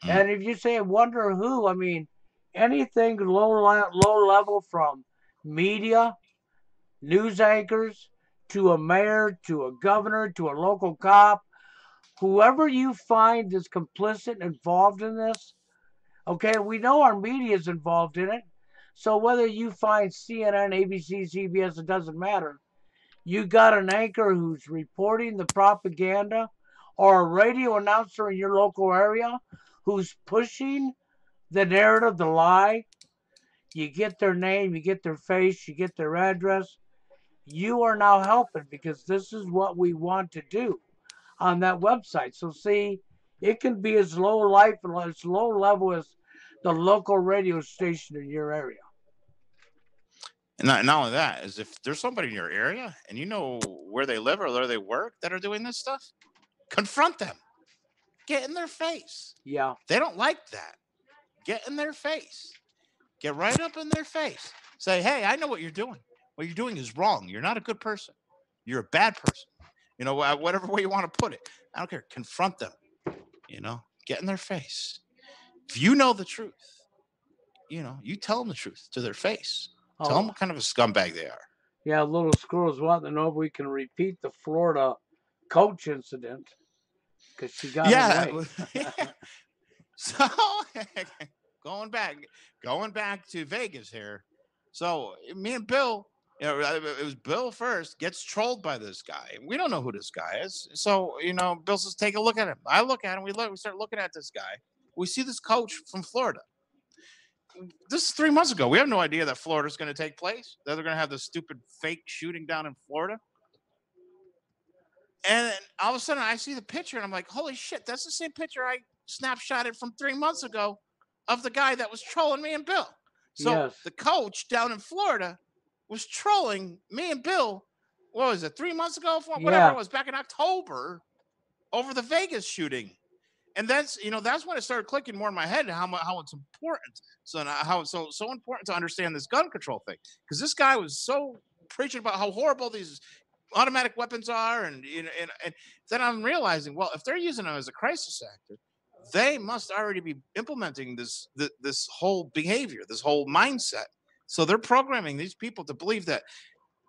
mm, And if you say, I wonder who, I mean, anything low level from media, news anchors, to a mayor, to a governor, to a local cop, whoever you find is complicit and involved in this, okay, we know our media is involved in it. So whether you find CNN, ABC, CBS, it doesn't matter. You got an anchor who's reporting the propaganda or a radio announcer in your local area who's pushing the narrative, the lie. You get their name, you get their face, you get their address. You are now helping because this is what we want to do on that website. So see, it can be as low life and as low level as the local radio station in your area. and not only that is if there's somebody in your area and you know where they live or where they work that are doing this stuff, confront them, get in their face. Yeah. They don't like that. Get in their face. Get right up in their face. Say, hey, I know what you're doing. What you're doing is wrong. You're not a good person. You're a bad person. Whatever way you want to put it. I don't care. Confront them. Get in their face. If you know the truth, you tell them the truth to their face. Tell them Oh, what kind of a scumbag they are. yeah. Little squirrels wanting to know if we can repeat the Florida coach incident because she got in Yeah. late. So going back, going back to Vegas here. So me and Bill, it was Bill first gets trolled by this guy. We don't know who this guy is. So Bill says, "Take a look at him." I look at him. We start looking at this guy. We see this coach from Florida. This is 3 months ago. We have no idea that Florida's going to take place. That they're going to have this stupid fake shooting down in Florida. And then all of a sudden, I see the picture, and I'm like, "Holy shit! That's the same picture I snapshotted from 3 months ago of the guy that was trolling me and Bill." So Yes. the coach down in Florida was trolling me and Bill. What was it? 3 months ago, whatever Yeah. it was, back in October, over the Vegas shooting. And that's that's when it started clicking more in my head how it's important. So now, how it's so important to understand this gun control thing, because this guy was so preaching about how horrible these automatic weapons are, and and then I'm realizing, well, if they're using them as a crisis actor, they must already be implementing this whole behavior, this whole mindset. So they're programming these people to believe that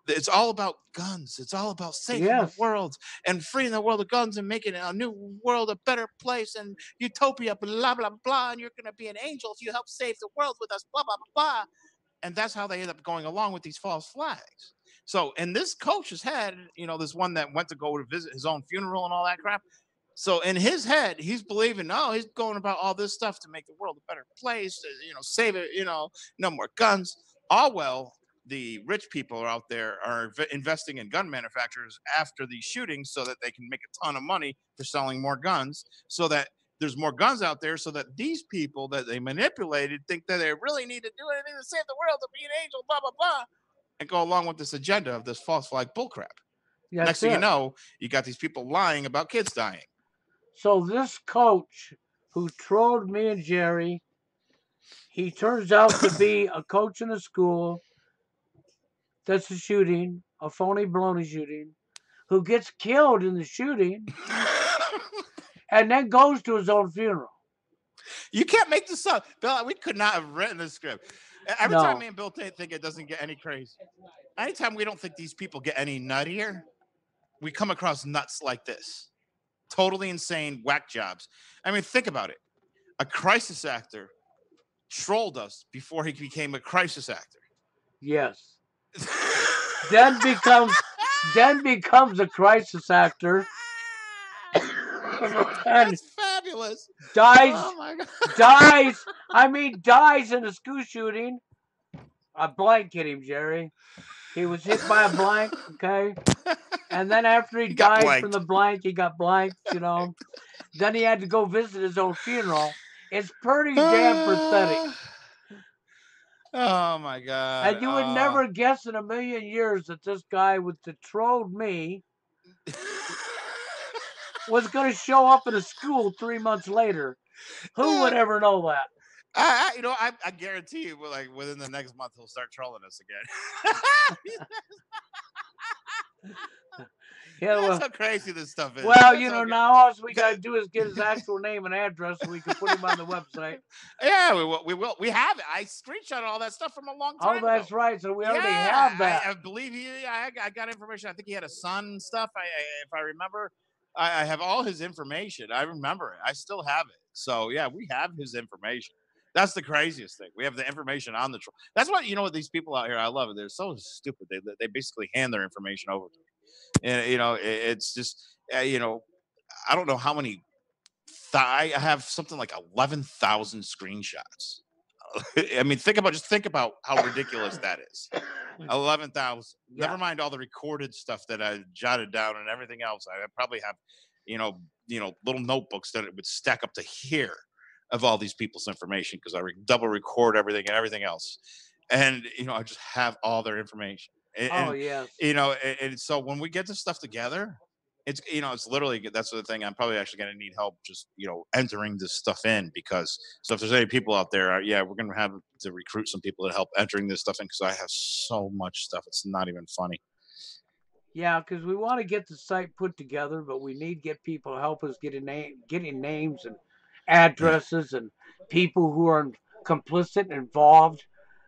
it's all about guns. It's all about saving the Yes. world and freeing the world of guns and making a new world a better place and utopia, blah, blah, blah. And you're going to be an angel if you help save the world with us, blah, blah, blah, blah. And that's how they end up going along with these false flags. So, and this coach has had, this one that went to go to visit his own funeral and all that crap. So in his head, he's believing, no, he's going about all this stuff to make the world a better place, save it, no more guns. All well, the rich people are out there are investing in gun manufacturers after these shootings so that they can make a ton of money for selling more guns, so that there's more guns out there, so that these people that they manipulated think that they really need to do anything to save the world, to be an angel, blah, blah, blah, and go along with this agenda of this false flag bullcrap. Next That's thing you it. know, you got these people lying about kids dying. So this coach who trolled me and Jerry, he turns out to be a coach in a school that's a shooting, a phony baloney shooting, who gets killed in the shooting and then goes to his own funeral. You can't make this up, Bill. We could not have written this script. Every time No. me and Bill think it doesn't get any crazy. Anytime we don't think these people get any nuttier, we come across nuts like this. Totally insane whack jobs. I mean, think about it. A crisis actor trolled us before he became a crisis actor. Yes. Then becomes a crisis actor and That's fabulous. dies Oh my god. dies dies in a school shooting. A blank hit him, Jerry. He was hit by a blank, okay? And then after he He got died from blanked. the blank, he got blanked. Then he had to go visit his own funeral. It's pretty damn pathetic. Oh my god. And you would never guess in a million years that this guy with the trolled me was going to show up in a school 3 months later. Who would ever know that? I guarantee you, like within the next month, he'll start trolling us again. Yeah, That's well, how crazy this stuff is. well, That's how now all we got to do is get his actual name and address so we can put him on the website. Yeah, we will. We will. We have it. I screenshot all that stuff from a long Oh, time ago. that's right. So we already Yeah, have that. I believe he. I got information. I think he had a son and stuff. If I remember, I have all his information. I remember it. I still have it. So yeah, we have his information. That's the craziest thing. We have the information on the. That's what what these people out here. I love it. They're so stupid. They basically hand their information over to me, and it's just I don't know how many. I have something like 11,000 screenshots. I mean, think about how ridiculous that is. 11,000. Yeah. Never mind all the recorded stuff that I jotted down and everything else. I probably have, little notebooks that it would stack up to here of all these people's information, because I double record everything and everything else. And I just have all their information. Oh, And yes. and so when we get this stuff together, it's literally, that's the thing. I'm probably actually going to need help just entering this stuff in, because so if there's any people out there, yeah, we're going to have to recruit some people to help entering this stuff in, because I have so much stuff, it's not even funny. Yeah, because we want to get the site put together, but we need to get people to help us getting names and Yeah, addresses and people who are complicit and involved.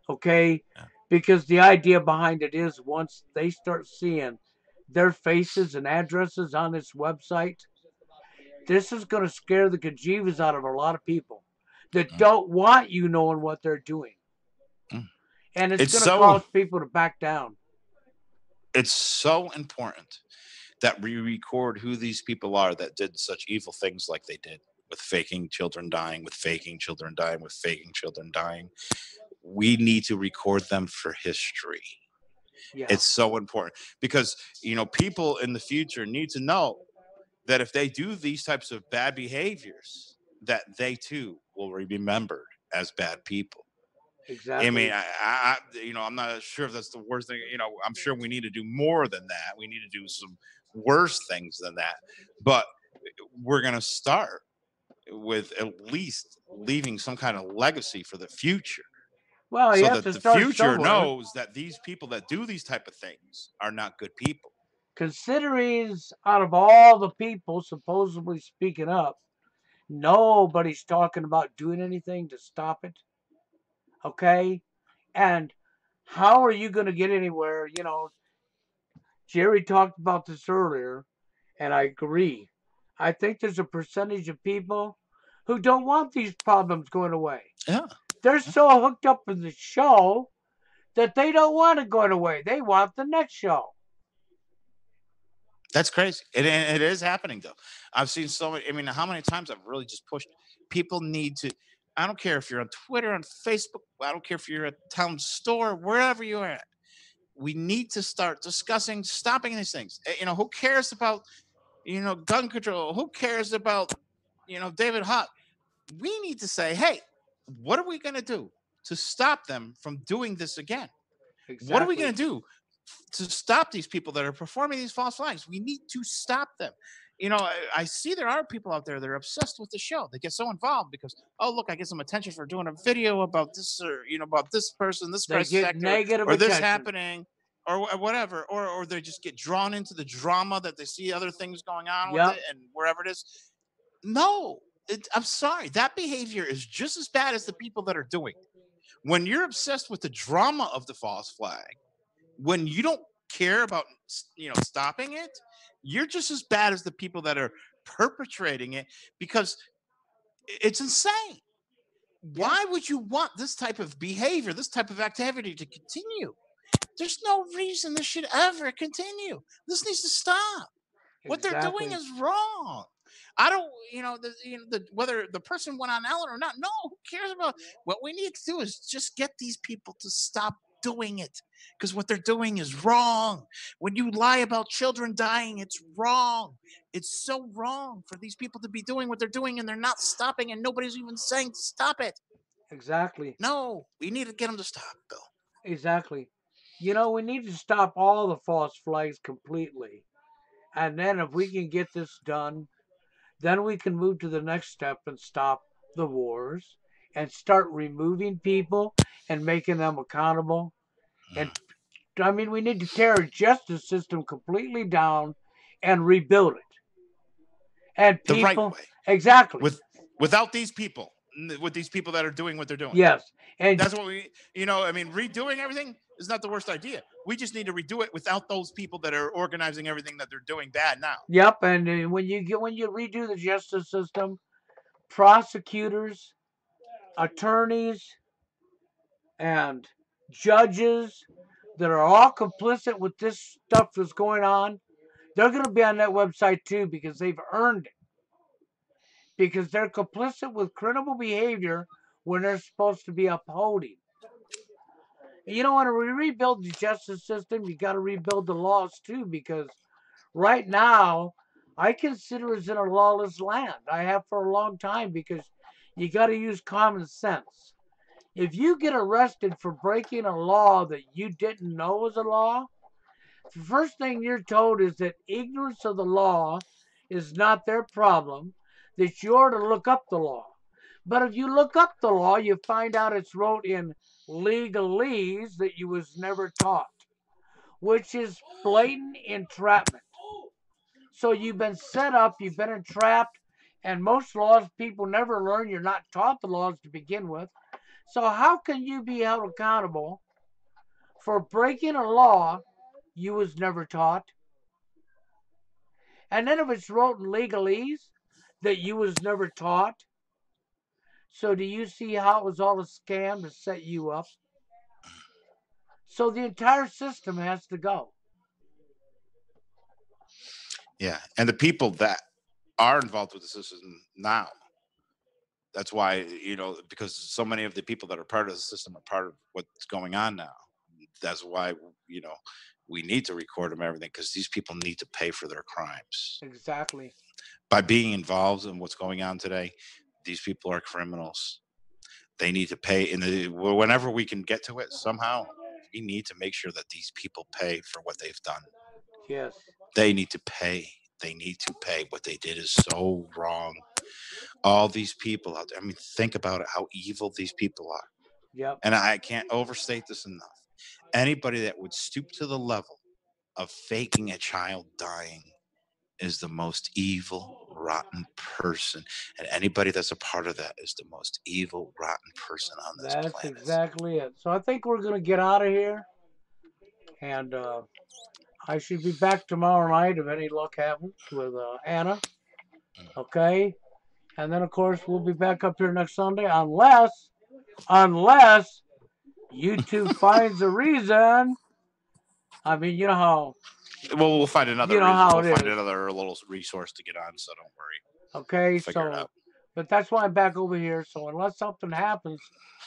Okay, yeah. because the idea behind it is once they start seeing their faces and addresses on this website, this is going to scare the kajivas out of a lot of people that Mm, don't want you knowing what they're doing, mm. and it's it's going to so cause people to back down. it's so important that we record who these people are that did such evil things like they did, with faking children dying, with faking children dying, with faking children dying. We need to record them for history. Yeah, It's so important, because people in the future need to know that if they do these types of bad behaviors, that they too will be remembered as bad people. I mean, exactly. I'm not sure if that's the worst thing. I'm sure we need to do more than that. We need to do some worse things than that. But we're gonna start. with at least leaving some kind of legacy for the future, Well, you so have that to the start future somewhere. knows that these people that do these type of things are not good people. Considering out of all the people supposedly speaking up, nobody's talking about doing anything to stop it. Okay? And how are you going to get anywhere? Jerry talked about this earlier, and I agree. I think there's a percentage of people who don't want these problems going away. Yeah, They're so hooked up with the show that they don't want it going away. They want the next show. that's crazy. It is happening though. I've seen so many. I mean, how many times I've really just pushed. People need to. I don't care if you're on Twitter, on Facebook. I don't care if you're at town store, wherever you're at. We need to start discussing stopping these things. Who cares about gun control? Who cares about David Hawk? We need to say, hey, what are we going to do to stop them from doing this again? What are we going Exactly. to do to stop these people that are performing these false flags? We need to stop them. I see there are people out there that are obsessed with the show. They get so involved because, oh, look, I get some attention for doing a video about this, or about this person, this They crisis get actor, negative or this attention. happening, or whatever, or they just get drawn into the drama that they see other things going on with Yep, it, and wherever it is. No, I'm sorry. That behavior is just as bad as the people that are doing it. When you're obsessed with the drama of the false flag, when you don't care about stopping it, you're just as bad as the people that are perpetrating it, because it's insane. yep, Why would you want this type of behavior, this type of activity to continue? There's no reason this should ever continue. This needs to stop. What they're doing exactly. is wrong. I don't, whether the person went on Ellen or not. No, who cares about? What we need to do is just get these people to stop doing it, because what they're doing is wrong. When you lie about children dying, it's wrong. It's so wrong for these people to be doing what they're doing, and they're not stopping, and nobody's even saying stop it. Exactly. No, we need to get them to stop, Bill. Exactly. We need to stop all the false flags completely. And then if we can get this done, then we can move to the next step and stop the wars and start removing people and making them accountable. And I mean, we need to tear our justice system completely down and rebuild it. And The right people, way, exactly. with without these people, with these people that are doing what they're doing. Yes. And That's what I mean, redoing everything is not the worst idea. We just need to redo it without those people that are organizing everything that they're doing bad now. yep, and when you redo the justice system, prosecutors, attorneys, and judges that are all complicit with this stuff that's going on, they're going to be on that website too because they've earned it. Because they're complicit with criminal behavior when they're supposed to be upholding. And when we rebuild the justice system, you got to rebuild the laws too because right now, I consider us in a lawless land. I have for a long time because you got to use common sense. If you get arrested for breaking a law that you didn't know was a law, the first thing you're told is that ignorance of the law is not their problem, that you're to look up the law. But if you look up the law, you find out it's wrote in legalese that you was never taught, which is blatant entrapment. So you've been set up, you've been entrapped, and most laws people never learn. You're not taught the laws to begin with. So how can you be held accountable for breaking a law you was never taught? And then if it's wrote in legalese that you was never taught, so do you see how it was all a scam to set you up? So the entire system has to go. Yeah, and the people that are involved with the system now. That's why because so many of the people that are part of the system are part of what's going on now. That's why you know we need to record them everything, because these people need to pay for their crimes Exactly. by being involved in what's going on today. These people are criminals. They need to pay, and whenever we can get to it somehow, we need to make sure that these people pay for what they've done. Yes. They need to pay. They need to pay. What they did is so wrong. all these people out there. I mean, think about it, how evil these people are. Yep. And I can't overstate this enough. Anybody that would stoop to the level of faking a child dying is the most evil, rotten person. And anybody that's a part of that is the most evil, rotten person on this That's planet. exactly it. So I think we're gonna get out of here, and I should be back tomorrow night if any luck happens with Anna. Okay, and then of course we'll be back up here next Sunday, unless YouTube finds a reason. I mean, Well, we'll find another you know reason. how We'll it find is. another little resource to get on, so don't worry. Okay, We'll figure it so out. but that's why I'm back over here. So unless something happens,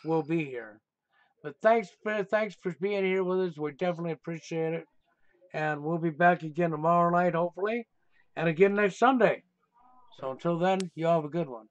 we'll be here. But thanks for being here with us. We definitely appreciate it. And we'll be back again tomorrow night, hopefully, and again next Sunday. So until then, you have a good one.